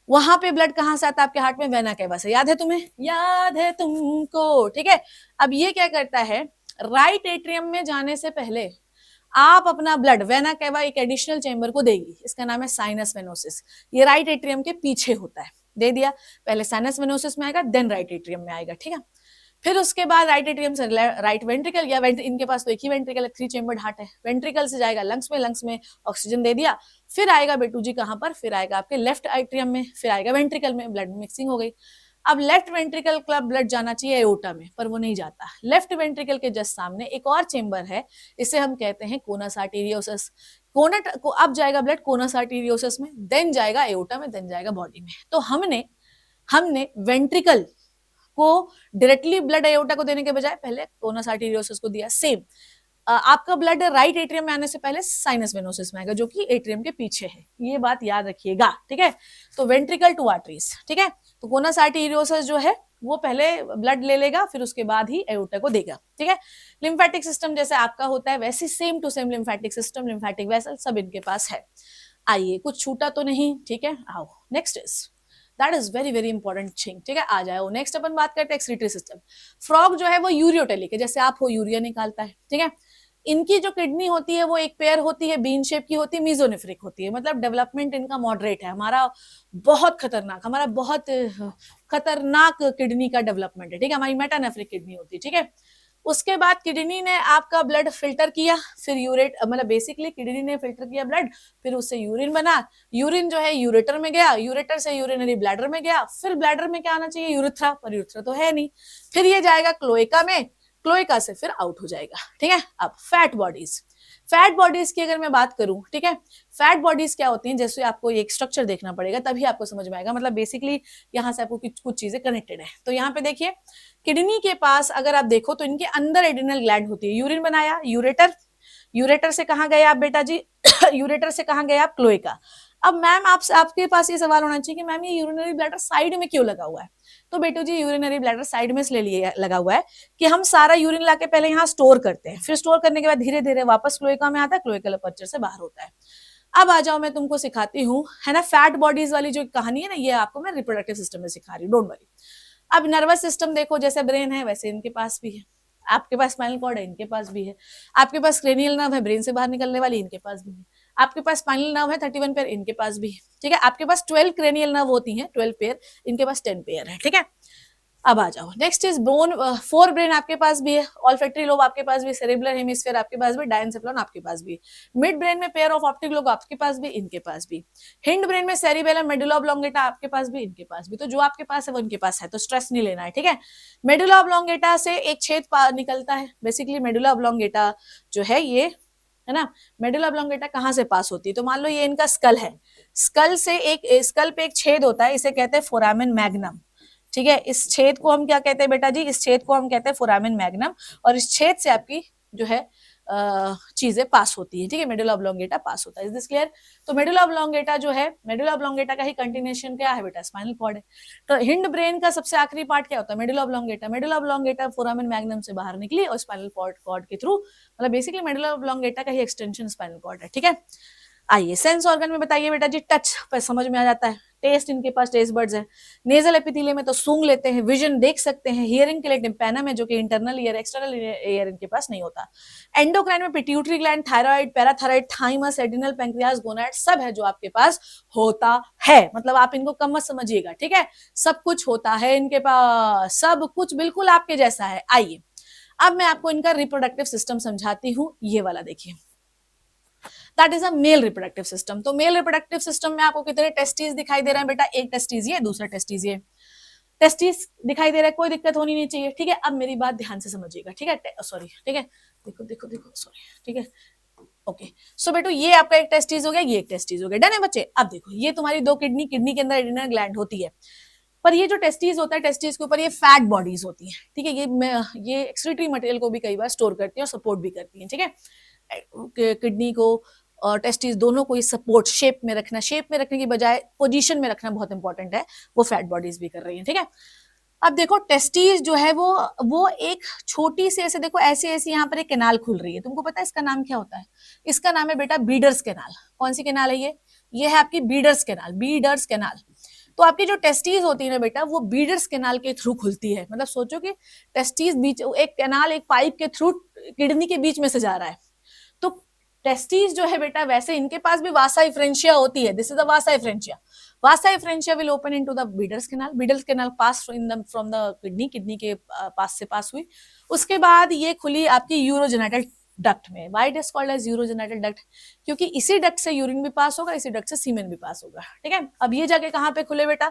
वहां पे ब्लड कहां से आता है आपके हार्ट में, वेना कैवा से। याद है तुम्हें, याद है तुमको। ठीक है, अब ये क्या करता है, राइट एट्रियम में जाने से पहले आप अपना ब्लड वेना कैवा एक एडिशनल चेंबर को देगी, इसका नाम है साइनस वेनोसिस। ये राइट एट्रियम के पीछे होता है, दे दिया, पहले साइनस वेनोसिस में आएगा, देन राइट एट्रियम में आएगा। ठीक है, फिर उसके बाद राइट एट्रियम से राइट वेंट्रिकल, या इनके पास तो एक ही वेंट्रिकल है, 3 चेंबर्ड हार्ट है, वेंट्रिकल से जाएगा लंग्स में, लंग्स में ऑक्सीजन दे दिया, फिर आएगा बेटू जी कहां पर, फिर आएगा आपके लेफ्ट एट्रियम में, फिर आएगा वेंट्रिकल में, ब्लड मिक्सिंग हो गई। अब लेफ्ट वेंट्रिकल का ब्लड जाना चाहिए एओर्टा में, पर वो नहीं जाता। लेफ्ट वेंट्रिकल के जस्ट सामने एक और चेंबर है, इसे हम कहते हैं कोनस आर्टेरियोसस। कोनट को अब जाएगा ब्लड कोनस आर्टेरियोसस में, देन जाएगा एओर्टा में, देन जाएगा बॉडी में। तो हमने वेंट्रिकल को डायरेक्टली ब्लड एओर्टा को देने के बजाय पहले कोनस आर्टेरियोसस को दिया। सेम आपका ब्लड राइट एट्रियम में आने से पहले साइनस वेनोसिस में आएगा, जो कि एट्रियम के पीछे है, ये बात याद रखिएगा। ठीक है, तो वेंट्रिकल टू आर्टरीज। ठीक है, तो कोनस आर्टेरियोसस जो है वो पहले ब्लड ले लेगा, फिर उसके बाद ही एओर्टा को देगा। ठीक है, लिम्फेटिक सिस्टम जैसे आपका होता है वैसे same to same lymphatic system, lymphatic vessel सब इनके पास है। आइए, कुछ छूटा तो नहीं, ठीक है, आओ next is, that is very very important thing. ठीक है, आ जाओ नेक्स्ट अपन बात करते हैं एक्सक्रीटरी सिस्टम। फ्रॉग जो है वो यूरियोटेलिक है, जैसे आप हो यूरिया निकालता है। ठीक है, इनकी जो किडनी होती है वो एक पेयर होती है, बीन शेप की होती है, मीजोनेफ्रिक होती है, मतलब डेवलपमेंट इनका मॉडरेट है। हमारा बहुत खतरनाक किडनी का डेवलपमेंट है। ठीक है, हमारी मेटानेफ्रिक किडनी होती है। ठीक है, उसके बाद किडनी ने आपका ब्लड फिल्टर किया, फिर यूरेट मतलब बेसिकली किडनी ने फिल्टर किया ब्लड, फिर उससे यूरिन बना, यूरिन जो है यूरेटर में गया, यूरेटर से यूरिनरी ब्लैडर में गया, फिर ब्लैडर में क्या आना चाहिए, यूरिथ्रा, पर यूरिथ्रा तो है नहीं, फिर ये जाएगा क्लोएका में, क्लोएका से फिर आउट हो जाएगा। ठीक है, अब फैट बॉडीज, फैट बॉडीज की अगर मैं बात करूं, ठीक है, फैट बॉडीज क्या होती हैं, जैसे आपको एक स्ट्रक्चर देखना पड़ेगा तभी आपको समझ में आएगा, मतलब बेसिकली यहाँ से आपको कुछ चीजें कनेक्टेड है। तो यहाँ पे देखिए, किडनी के पास अगर आप देखो तो इनके अंदर एड्रिनल ग्लैंड होती है, यूरिन बनाया यूरेटर, यूरेटर से कहाँ गए आप बेटा जी यूरेटर से कहाँ गए आप, क्लोएका। अब मैम आपके पास ये सवाल होना चाहिए कि मैम ये यूरिनरी ब्लैडर साइड में क्यों लगा हुआ है, तो बेटू जी यूरिनरी ब्लैडर साइड में इसलिए लिए लगा हुआ है कि हम सारा यूरिन लाके पहले यहाँ स्टोर करते हैं, फिर स्टोर करने के बाद धीरे धीरे वापस क्लोएका में आता है, क्लोएकल अपर्चर से बाहर होता है। अब आ जाओ, मैं तुमको सिखाती हूँ, है ना, फैट बॉडीज वाली जो कहानी है ना, ये आपको मैं रिप्रोडक्टिव सिस्टम में सिखा रही हूँ, डोंट वरी। अब नर्वस सिस्टम देखो, जैसे ब्रेन है वैसे इनके पास भी है, आपके पास स्पाइनल कॉर्ड है, इनके पास भी है, आपके पास क्रेनियल नर्व है ब्रेन से बाहर निकलने वाली, इनके पास भी है, आपके पास स्पाइनल नर्व है 31 पेयर, इनके पास भी है। ठीक है, आपके पास 12 क्रेनियल नर्व होती हैं, 12 पेयर, इनके पास 10 पेयर है। ठीक है, अब आ जाओ, नेक्स्ट इज बोन, 4 ब्रेन आपके पास भी है, ऑल्फैक्टरी लोब आपके पास भी, सेरेब्रल हेमिस्फीयर आपके पास भी, डायनसेफ्लॉन आपके पास भी, मिड ब्रेन में पेयर ऑफ ऑप्टिक लोब आपके पास भी, इनके पास भी, हिंड ब्रेन में सेरिबेलम, मेडुला ऑब्लोंगेटा आपके पास भी, इनके पास भी। तो जो आपके पास है वो इनके पास है, तो स्ट्रेस नहीं लेना है। ठीक है, मेडुला ऑब्लोंगेटा से एक छेद निकलता है, बेसिकली मेडुला ऑब्लोंगेटा जो है ये, है ना, मेडुला ऑब्लोंगेटा कहाँ से पास होती है, तो मान लो ये इनका स्कल है, स्कल से स्कल पे एक छेद होता है, इसे कहते हैं फोरामेन मैग्नम। ठीक है, इस छेद को हम क्या कहते हैं बेटा जी, इस छेद को हम कहते हैं फोरामेन मैग्नम, और इस छेद से आपकी जो है चीजें पास होती है। ठीक है, मेडुला ऑब्लोंगेटा पास होता है, इज दिस क्लियर। तो मेडुला ऑब्लोंगेटा जो है, मेडुला ऑब्लोंगेटा का ही कंटिन्यूएशन क्या है बेटा, स्पाइनल कॉर्ड है। तो हिंड ब्रेन का सबसे आखिरी पार्ट क्या होता है, medulla oblongata, medulla oblongata foramen magnum से बाहर निकली और स्पाइनल कॉर्ड के थ्रू, मतलब बेसिकली मेडुला ऑब्लोंगेटा का ही एक्सटेंशन स्पाइनल कॉर्ड है। ठीक है, आइए सेंस ऑर्गन में बताइए बेटा जी, टच पर समझ में आ जाता है, टेस्ट इनके पास टेस्ट बर्ड्स है, नेजल एपिथेलियम में तो सूंघ लेते हैं, विजन देख सकते हैं, हियरिंग के लिए टिम्पैनम है जो कि इंटरनल ईयर एक्सटर्नल ईयर इनके पास नहीं होता। एंडोक्राइन में pituitary gland, thyroid, parathyroid, thymus, adrenal, pancreas, gonad सब है जो आपके पास होता है। मतलब आप इनको कम मत समझिएगा, ठीक है, सब कुछ होता है इनके पास, सब कुछ बिल्कुल आपके जैसा है। आइए अब मैं आपको इनका रिप्रोडक्टिव सिस्टम समझाती हूँ, ये वाला देखिए, that is a male reproductive system. तो मेल रिप्रोडक्टिव सिस्टम में आपको कितने टेस्टिस दिखाई दे रहे हैं बेटा, एक टेस्टिस ये, दूसरा टेस्टिस ये, टेस्टिस दिखाई दे रहा है, कोई दिक्कत होनी नहीं चाहिए, ठीक है। अब मेरी बात ध्यान से समझिएगा, ठीक है, सॉरी, ठीक है, देखो देखो देखो, सॉरी, ठीक है, ओके। सो बेटो ये आपका एक टेस्टिस हो गया, ये एक टेस्टिस हो गया, डन है बच्चे। अब देखो ये तुम्हारी दो किडनी, किडनी के अंदर एड्रिनल ग्लैंड होती है, पर ये जो टेस्टिस होता है, टेस्टिस के ऊपर ये फैट बॉडीज होती है, ठीक है, ये एक्सक्रीटरी मटेरियल को भी कई बार स्टोर करती है और सपोर्ट भी करती है, ठीक है। किडनी को और टेस्टिस दोनों को सपोर्ट शेप में रखना, शेप में रखने की बजाय पोजीशन में रखना बहुत इंपॉर्टेंट है, वो फैट बॉडीज भी कर रही है, ठीक है। अब देखो टेस्टिस जो है वो एक छोटी सी ऐसे देखो, ऐसे ऐसे यहाँ पर एक कैनाल खुल रही है, तुमको पता है इसका नाम क्या होता है? इसका नाम है बेटा बीडर्स कैनाल। कौन सी कैनाल है ये है आपकी बीडर्स कैनाल, बीडर्स कैनाल। तो आपकी जो टेस्टिस होती है ना बेटा, वो बीडर्स कैनाल के थ्रू खुलती है। मतलब सोचो कि टेस्टिस बीच, एक कैनाल एक पाइप के थ्रू किडनी के बीच में से जा रहा है। तो टेस्टिस जो है बेटा, वैसे इनके पास भी वासा इफ्रेंशिया होती है, this is the Vasa इफ्रेंशिया। Vasa इफ्रेंशिया will open into the Bidder's canal, Bidder's canal pass in the from the kidney, kidney के पास से पास हुई, उसके बाद ये खुली आपकी यूरोजेनिटल डक्ट में। Why it is called as urogenital duct? क्योंकि इसी डक्ट से यूरिन भी पास होगा, इसी डक्ट से सीमेन भी पास होगा, ठीक है। अब ये जाके कहाँ पे खुले बेटा,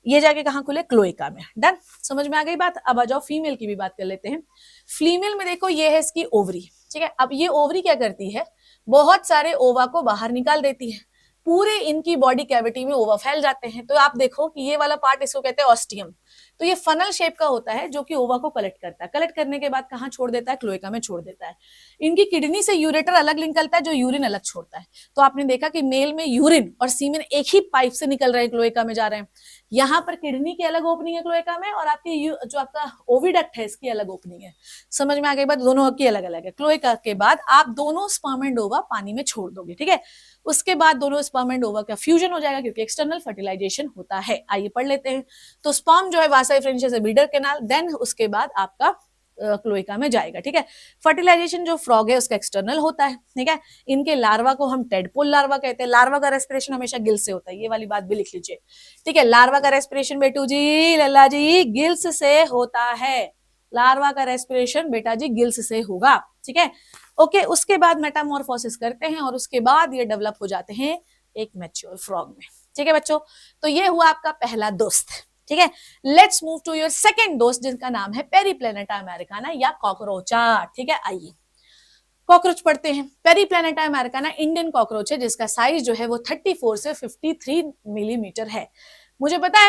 ये जाके कहाँ खुले, क्लोएका में। डन, समझ में आ गई बात। अब आ जाओ फीमेल की भी बात कर लेते हैं। फीमेल में देखो ये है इसकी ओवरी, ठीक है। अब ये ओवरी क्या करती है, बहुत सारे ओवा को बाहर निकाल देती है, पूरे इनकी बॉडी कैविटी में ओवा फैल जाते हैं। तो आप देखो कि ये वाला पार्ट इसको कहते हैं ऑस्टियम। तो ये फनल शेप का होता है जो कि ओवा को कलेक्ट करता है, कलेक्ट करने के बाद कहाँ छोड़ देता है, क्लोएका में छोड़ देता है। इनकी किडनी से यूरेटर अलग निकलता है जो यूरिन अलग छोड़ता है। तो आपने देखा कि मेल में यूरिन और सीमेन एक ही पाइप से निकल रहे हैं, क्लोएका में जा रहे हैं। यहाँ पर किडनी की अलग ओपनिंग है क्लोएका में, और आपकी जो आपका ओविडक्ट है इसकी अलग ओपनिंग है। समझ में आ गई बात, दोनों की अलग अलग है। क्लोएका के बाद आप दोनों स्पर्म एंड ओवा पानी में छोड़ दोगे, ठीक है। उसके बाद दोनों स्पर्म एंड ओवा का फ्यूजन हो जाएगा क्योंकि एक्सटर्नल फर्टिलाइजेशन होता है। आइए पढ़ लेते हैं। तो स्पर्म जो है वासा इफ्रेंशिया से बीडर कैनाल, देन उसके बाद आपका क्लोएका में जाएगा, ठीक है। फर्टिलाइजेशन जो फ्रॉग है उसका एक्सटर्नल होता है, ठीक है। इनके लार्वा को हम टेडपोल लार्वा कहते हैं। लार्वा का रेस्पिरेशन हमेशा गिल से होता है, ये वाली बात भी लिख लीजिए, ठीक है। लार्वा का रेस्पिरेशन बेटू जी, लल्ला जी, गिल्स से होता है। लार्वा का रेस्पिरेशन बेटा जी गिल्स से होगा, ठीक है। ओके, उसके बाद मेटामॉर्फोसिस करते हैं और उसके बाद ये डेवलप हो जाते हैं एक मैच्योर फ्रॉग में, ठीक है बच्चों। तो ये हुआ आपका पहला दोस्त, ठीक है। Let's move to your second दोस्त जिसका नाम है पेरीप्लेनेटा अमेरिकाना या कॉकरोचा, ठीक है। आइए कॉकरोच पढ़ते हैं। पेरीप्लेनेटा अमेरिकाना इंडियन कॉकरोच है जिसका साइज जो है वो 34 से 53 मिलीमीटर है। मुझे पता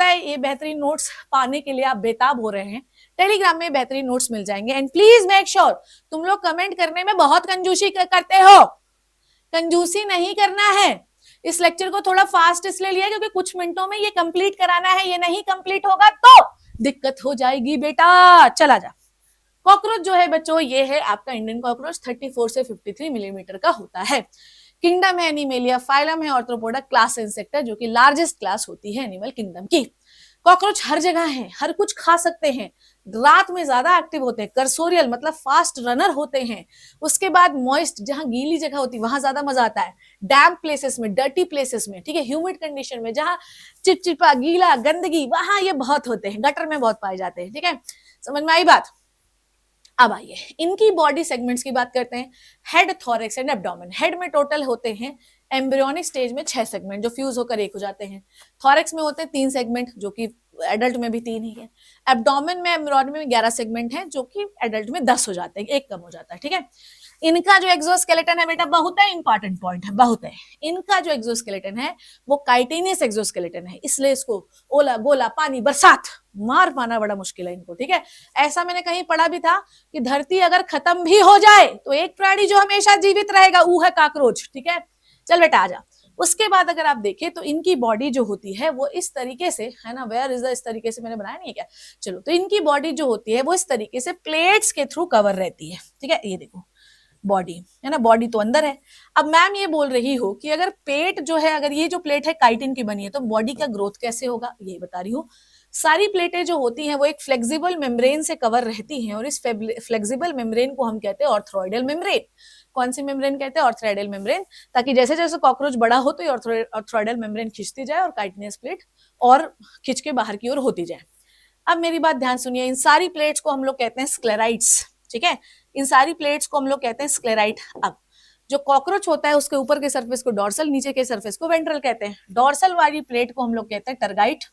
है ये बेहतरीन नोट्स पाने के लिए आप बेताब हो रहे हैं। टेलीग्राम में बेहतरीन नोट्स मिल जाएंगे एंड प्लीज मेक श्योर तुम लोग कमेंट करने में बहुत कंजूसी करते हो, कंजूसी नहीं करना है। इस लेक्चर को थोड़ा फास्ट इसलिए लिया क्योंकि कुछ मिनटों में ये कंप्लीट कराना है, ये नहीं कंप्लीट होगा तो दिक्कत हो जाएगी बेटा। चला जा। कॉकरोच जो है बच्चों, ये है आपका इंडियन कॉकरोच, 34 से 53 मिलीमीटर का होता है। किंगडम है एनिमेलिया, फाइलम है ऑर्थ्रोपोडा, क्लास इंसेक्ट है जो कि लार्जेस्ट क्लास होती है एनिमल किंगडम की। कॉकरोच हर जगह है, हर कुछ खा सकते हैं, रात में ज्यादा एक्टिव होते हैं, कर्सोरियल मतलब फास्ट रनर होते हैं। उसके बाद मॉइस्ट, जहां गीली जगह होती है वहां ज्यादा मजा आता है, डैम्प प्लेसेस में, डर्टी प्लेसेस में, ठीक है, ह्यूमिड कंडीशन में, जहां चिपचिपा गीला गंदगी, वहां ये बहुत होते हैं, गटर में बहुत पाए जाते हैं, ठीक है। समझ में आई बात। अब आइए इनकी बॉडी सेगमेंट्स की बात करते हैं। Head, thorax and abdomen. Head में टोटल होते हैं एम्ब्रियोनिक स्टेज में 6 सेगमेंट जो फ्यूज होकर एक हो जाते हैं। थॉरेक्स में होते हैं 3 सेगमेंट जो कि एडल्ट में भी 3 ही है। एब्डोमेन में, एम्ब्रियोन में 11 सेगमेंट हैं जो कि एडल्ट में 10 हो जाते हैं, एक कम हो जाता है, ठीक है। इनका जो एक्सोस्केलेटन है बेटा, बहुत है इंपॉर्टेंट पॉइंट है, बहुत है। इनका जो एक्सोस्केलेटन है वो काइटिनियस एक्सोस्केलेटन है, इसलिए इसको ओला गोला पानी बरसात मार पाना बड़ा मुश्किल है इनको, ठीक है। ऐसा मैंने कहीं पढ़ा भी था कि धरती अगर खत्म भी हो जाए तो एक प्राणी जो हमेशा जीवित रहेगा वो है काकरोच, ठीक है। चल बेटा आजा। उसके बाद अगर आप देखें तो इनकी बॉडी जो होती है वो इस तरीके से है ना, वेयर इज द, इस तरीके से मैंने बनाया नहीं है क्या, चलो। तो इनकी बॉडी जो होती है वो इस तरीके से प्लेट्स के थ्रू कवर रहती है, ठीक है। ये देखो बॉडी, है ना, बॉडी तो अंदर है। अब मैम ये बोल रही हो कि अगर पेट जो है, अगर ये जो प्लेट है काइटिन की बनी है, तो बॉडी का ग्रोथ कैसे होगा, यही बता रही हूँ। सारी प्लेटें जो होती हैं वो एक फ्लेक्सिबल मेम्ब्रेन से कवर रहती हैं, और इस फ्लेक्सिबल मेम्ब्रेन को हम कहते हैं ऑर्थोइडल मेम्ब्रेन। कौन सी मेम्ब्रेन कहते हैं, ऑर्थोइडल मेम्ब्रेन, ताकि जैसे जैसे कॉकरोच बड़ा हो तो ऑर्थोइडल मेम्ब्रेन खिंचती जाए और काइटिनस प्लेट और खिंच के बाहर की ओर होती जाए। अब मेरी बात ध्यान सुनिए, इन सारी प्लेट्स को हम लोग कहते हैं स्क्लेराइट्स, ठीक है, इन सारी प्लेट्स को हम लोग कहते हैं स्क्लेराइट। अब जो कॉकरोच होता है उसके ऊपर के सरफेस को डॉर्सल, नीचे के सरफेस को वेंट्रल कहते हैं। डॉर्सल वाली प्लेट को हम लोग कहते हैं टर्गाइट,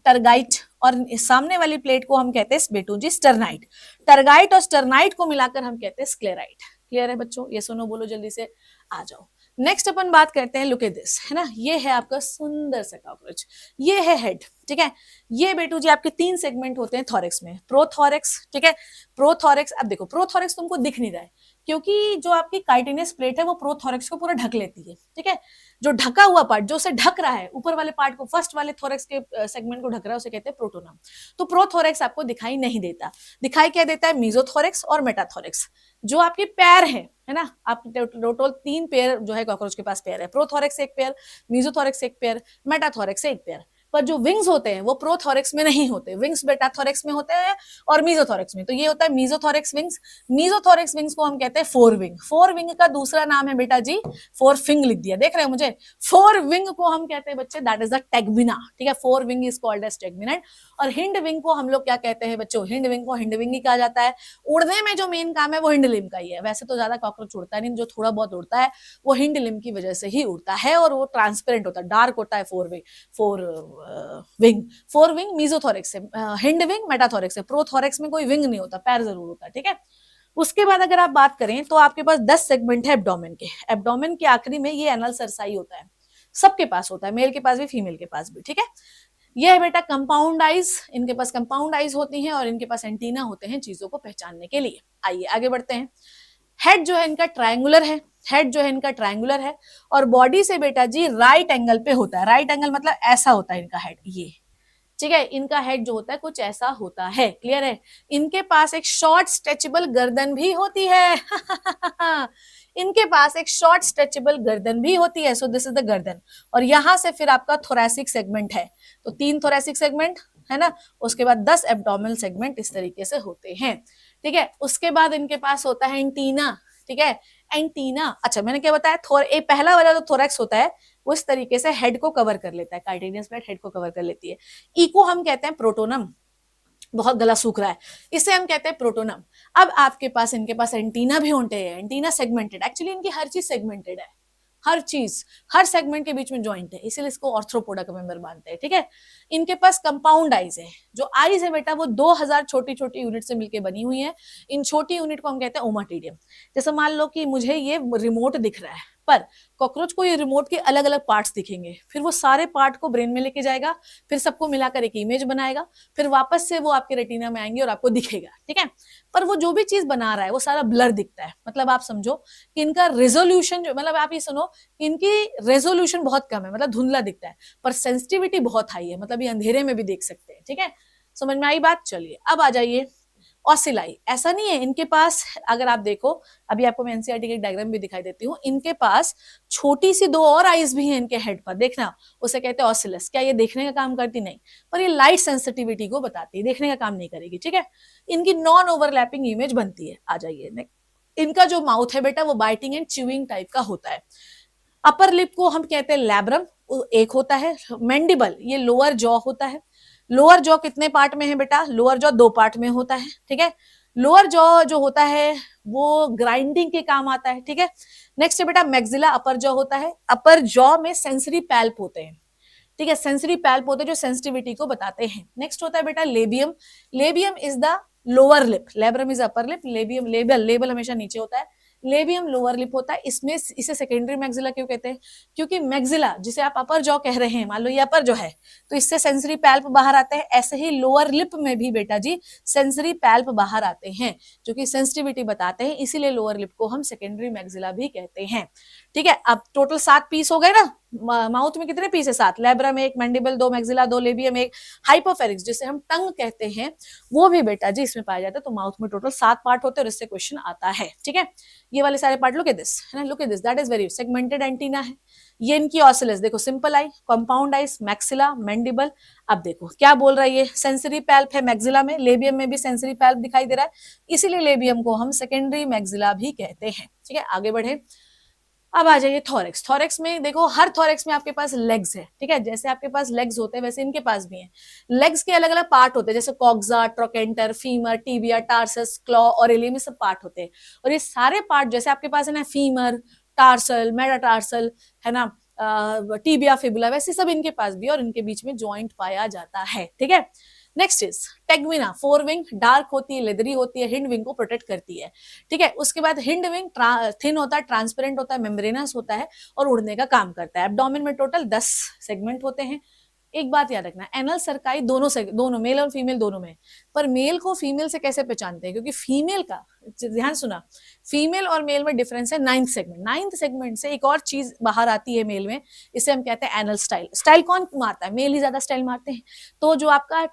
टर्गाइट, और सामने वाली प्लेट को हम कहते हैं बेटूजी स्टर्नाइट। टर्गाइट और स्टर्नाइट को मिलाकर हम कहते हैं स्क्लेराइट। क्लियर है बच्चों, ये सुनो, बोलो जल्दी से, आ जाओ। नेक्स्ट अपन बात करते हैं, लुक एट दिस, है ना, ये है आपका सुंदर सा कॉकरोच, ये है हेड, ठीक है। ये बेटू जी आपके 3 सेगमेंट होते हैं थॉरेक्स में, प्रोथॉरेक्स, ठीक है, प्रोथॉरेक्स। अब देखो प्रोथॉरेक्स तुमको दिख नहीं रहा है क्योंकि जो आपकी काइटिनस प्लेट है वो प्रोथॉरेक्स को पूरा ढक लेती है, ठीक है। जो ढका हुआ पार्ट, जो उसे ढक रहा है, ऊपर वाले पार्ट को, फर्स्ट वाले थोरेक्स के सेगमेंट को ढक रहा है, उसे कहते हैं प्रोटोनम। तो प्रोथोरेक्स आपको दिखाई नहीं देता, दिखाई क्या देता है, मीजोथोरेक्स और मेटाथोरेक्स। जो आपके पैर है ना, आप टोटल 3 पेयर जो है कॉकरोच के पास पैर है, प्रोथोरेक्स एक पेयर, मीजोथोरेक्स एक पेयर, मेटाथोरेक्स एक पेयर। पर जो विंग्स होते हैं वो प्रोथोरेक्स में नहीं होते, विंग्स मेटाथोरेक्स में होते हैं और मीजोथोरेक्स में। तो ये होता है मीजोथोरेक्स विंग्स। मीजोथोरेक्स विंग्स को हम कहते हैं फोर विंग। फोर विंग का दूसरा नाम है बेटा जी, फोर फिंग लिख दिया, देख रहे हो मुझे, फोर विंग को हम कहते हैं बच्चे, दैट इज द टेगमिना, ठीक है, fore wing is called as tegmina. और हिंड विंग को हम लोग क्या कहते हैं बच्चों, हिंड विंग को हिंड विंग ही कहा जाता है। उड़ने में जो मेन काम है वो हिंड लिम्ब का ही है, वैसे तो ज्यादा कॉकरोच उड़ता नहीं, जो थोड़ा बहुत उड़ता है वो हिंड लिम्ब की वजह से ही उड़ता है, और वो ट्रांसपेरेंट होता है, डार्क होता है। फोर विंग मीजोथोरेक्स है, हिंड विंग मेटाथोरेक्स है, प्रोथोरेक्स में कोई विंग नहीं होता, पैर जरूर होता है, ठीक है। उसके बाद अगर आप बात करें तो आपके पास 10 सेगमेंट है एब्डोमेन के। एब्डोमेन के आखिरी में ये एनल सरसाई होता है, सबके पास होता है, मेल के पास भी फीमेल के पास भी, ठीक है। ये है बेटा कंपाउंड आइज, इनके पास कंपाउंड आइज होती हैं और इनके पास एंटीना होते हैं चीजों को पहचानने के लिए। आइए आगे बढ़ते हैं। हेड जो है इनका ट्रायंगुलर है, हेड जो है इनका ट्रायंगुलर है, और बॉडी से बेटा जी राइट एंगल पे होता है। राइट एंगल मतलब ऐसा होता है इनका हेड, ये, ठीक है, इनका हेड जो होता है कुछ ऐसा होता है। क्लियर है। इनके पास एक शॉर्ट स्ट्रेचेबल गर्दन भी होती है इनके पास एक शॉर्ट स्ट्रेचेबल गर्दन भी होती है, सो दिस इज द गर्दन। और यहां से फिर आपका थोरैसिक सेगमेंट है, तो 3 थोरैसिक सेगमेंट है ना, उसके बाद 10 एब्डोमिनल सेगमेंट इस तरीके से होते हैं, ठीक है। उसके बाद इनके पास होता है एंटीना, ठीक है, एंटीना। अच्छा मैंने क्या बताया, पहला वाला जो थोरैक्स होता है वो इस तरीके से हेड को कवर कर लेता है, काइटिनियस प्लेट हेड को कवर कर लेती है। इको हम कहते हैं प्रोटोनम, बहुत गला सूख रहा है, इसे हम कहते हैं प्रोटोनम। अब आपके पास इनके पास एंटीना भी होते हैं, एंटीना सेगमेंटेड, एक्चुअली इनकी हर चीज सेगमेंटेड है, हर चीज, हर सेगमेंट के बीच में जॉइंट है, इसीलिए इसको ऑर्थ्रोपोडा का मेंबर मानते हैं, ठीक है। इनके पास कंपाउंड आइज है, जो आइज है बेटा वो 2000 छोटी छोटी यूनिट से मिलकर बनी हुई है। इन छोटी यूनिट को हम कहते हैं ओमाटिडियम। जैसे मान लो कि मुझे ये रिमोट दिख रहा है, पर कॉकरोच को ये रिमोट के अलग अलग पार्ट्स दिखेंगे, फिर वो सारे पार्ट को ब्रेन में लेके जाएगा, फिर सबको मिलाकर एक इमेज बनाएगा, फिर वापस से वो आपके रेटिना में आएंगे और आपको दिखेगा, ठीक है। पर वो जो भी चीज बना रहा है वो सारा ब्लर दिखता है, मतलब आप समझो कि इनका रेजोल्यूशन जो, मतलब आप ये सुनो कि इनकी रेजोल्यूशन बहुत कम है, मतलब धुंधला दिखता है, पर सेंसिटिविटी बहुत हाई है, मतलब ये अंधेरे में भी देख सकते हैं, ठीक है। समझ में आई बात। चलिए अब आ जाइए ऑसिलाई। ऐसा नहीं है इनके पास, अगर आप देखो, अभी आपको मैं एनसीईआरटी की डायग्राम भी दिखाई देती हूँ, इनके पास छोटी सी 2 और आईज भी हैं इनके हेड पर, देखना, उसे कहते हैं ऑसिलस। क्या ये देखने का काम करती? नहीं, पर ये लाइट सेंसिटिविटी को बताती है, देखने का काम नहीं करेगी, ठीक है। इनकी नॉन ओवरलैपिंग इमेज बनती है। आ जाइए, इनका जो माउथ है बेटा वो बाइटिंग एंड च्यूइंग टाइप का होता है। अपर लिप को हम कहते हैं लैब्रम, एक होता है। मैंडिबल, ये लोअर जॉ होता है। लोअर जॉ कितने पार्ट में है बेटा? लोअर जॉ 2 पार्ट में होता है, ठीक है। लोअर जॉ जो होता है वो ग्राइंडिंग के काम आता है, ठीक है। नेक्स्ट है बेटा मैक्सिला, अपर जॉ होता है। अपर जॉ में सेंसरी पैल्प होते हैं, ठीक है, सेंसरी पैल्प होते हैं जो सेंसिटिविटी को बताते हैं। नेक्स्ट होता है बेटा labium. Labium is the lower lip, labrum is upper lip, labium, label हमेशा नीचे होता है, लेबियम लोअर लिप होता है। इसमें इसे सेकेंडरी मैक्सिला क्यों कहते हैं? क्योंकि मैक्सिला जिसे आप अपर जॉ कह रहे हैं, मान लो ये अपर जॉ है, तो इससे सेंसरी पैल्प बाहर आते हैं। ऐसे ही लोअर लिप में भी बेटा जी सेंसरी पैल्प बाहर आते हैं जो कि सेंसिटिविटी बताते हैं, इसीलिए लोअर लिप को हम सेकेंडरी मैक्सिला भी कहते हैं, ठीक है। अब टोटल 7 पीस हो गए ना, माउथ में कितने पीस है? 7, लेब्रम 1, मैंडिबल 2, मैक्सिला 2, लेबियम 1, हाइपोफेरिक्स जिसे हम टंग कहते हैं वो भी बेटा जी इसमें पाया जाता है। तो माउथ में टोटल 7 पार्ट होते हैं और इससे क्वेश्चन आता है, ठीक है। ये वाले सारे पार्ट, लुक एट दिस, है ना, look at this, that is very segmented antenna है। ये इनकी ऑसिलस देखो, simple I, compound eyes, maxilla, mandible. अब देखो क्या बोल रहा है ये, सेंसरी पैल्प है मैक्सिला में, लेबियम में भी सेंसरी पैल्प दिखाई दे रहा है, इसीलिए लेबियम को हम सेकेंडरी मैक्सिला भी कहते हैं, ठीक है। आगे बढ़े, अब आ जाइए थोरेक्स। थोरेक्स में देखो, हर थोरेक्स में आपके पास लेग्स है, ठीक है, जैसे आपके पास लेग्स होते हैं वैसे इनके पास भी है। लेग्स के अलग अलग पार्ट होते हैं, जैसे coxa, trochanter, femur, tibia, tarsus, claw और एलियम, सब पार्ट होते हैं। और ये सारे पार्ट जैसे आपके पास है ना, फीमर, टार्सल, मेटाटार्सल, है ना, टीबिया, फिबुला, वैसे सब इनके पास भी, और इनके बीच में जॉइंट पाया जाता है, ठीक है। नेक्स्ट इज टेगविना, 4 विंग, डार्क होती है, लेदरी होती है, हिंड विंग को प्रोटेक्ट करती है, ठीक है। उसके बाद हिंड विंग थिन होता है, ट्रांसपेरेंट होता है, मेम्ब्रेनस होता है और उड़ने का काम करता है। एब्डोमेन में टोटल 10 सेगमेंट होते हैं। एक बात याद रखना, एनल सरकाई दोनों से, दोनों मेल और फीमेल दोनों में, पर मेल को फीमेल से कैसे पहचानते हैं, क्योंकि फीमेल का, ध्यान सुना, फीमेल और मेल में डिफरेंस है 9th सेगमेंट। 9th सेगमेंट से एक और चीज बाहर आती है मेल में, इसे हम कहते हैं एनल स्टाइल। स्टाइल कौन मारता है? मेल ही ज्यादा स्टाइल मारते हैं। तो जो आपका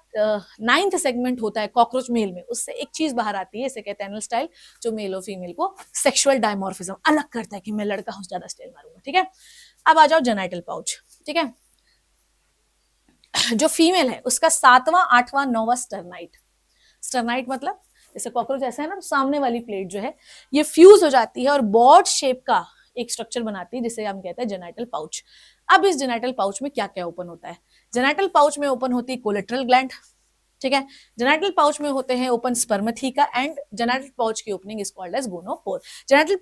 9th सेगमेंट होता है कॉकरोच मेल में, उससे एक चीज बाहर आती है, इसे कहते हैं एनल स्टाइल, जो मेल और फीमेल को सेक्सुअल डायमॉर्फिज्म अलग करता है कि मैं लड़का हूं, ज्यादा स्टाइल मारूंगा, ठीक है। अब आ जाओ जेनाइटल पाउच, ठीक है। जो फीमेल है उसका 7वां, 8वां, 9वां स्टर्नाइट। स्टर्नाइट मतलब जैसे कॉकरोच ऐसा है ना, तो सामने वाली प्लेट जो है ये फ्यूज हो जाती है और बॉड शेप का एक स्ट्रक्चर बनाती है, जिसे हम कहते हैं जेनाइटल पाउच। अब इस जेनाइटल पाउच में क्या क्या ओपन होता है? जेनाइटल पाउच में ओपन होती है कोलेट्रल ग्लैंड, ठीक है। जेनाइटल पाउच में होते हैं open spermatheca, and genital pouch की opening is called as gonopore. Genital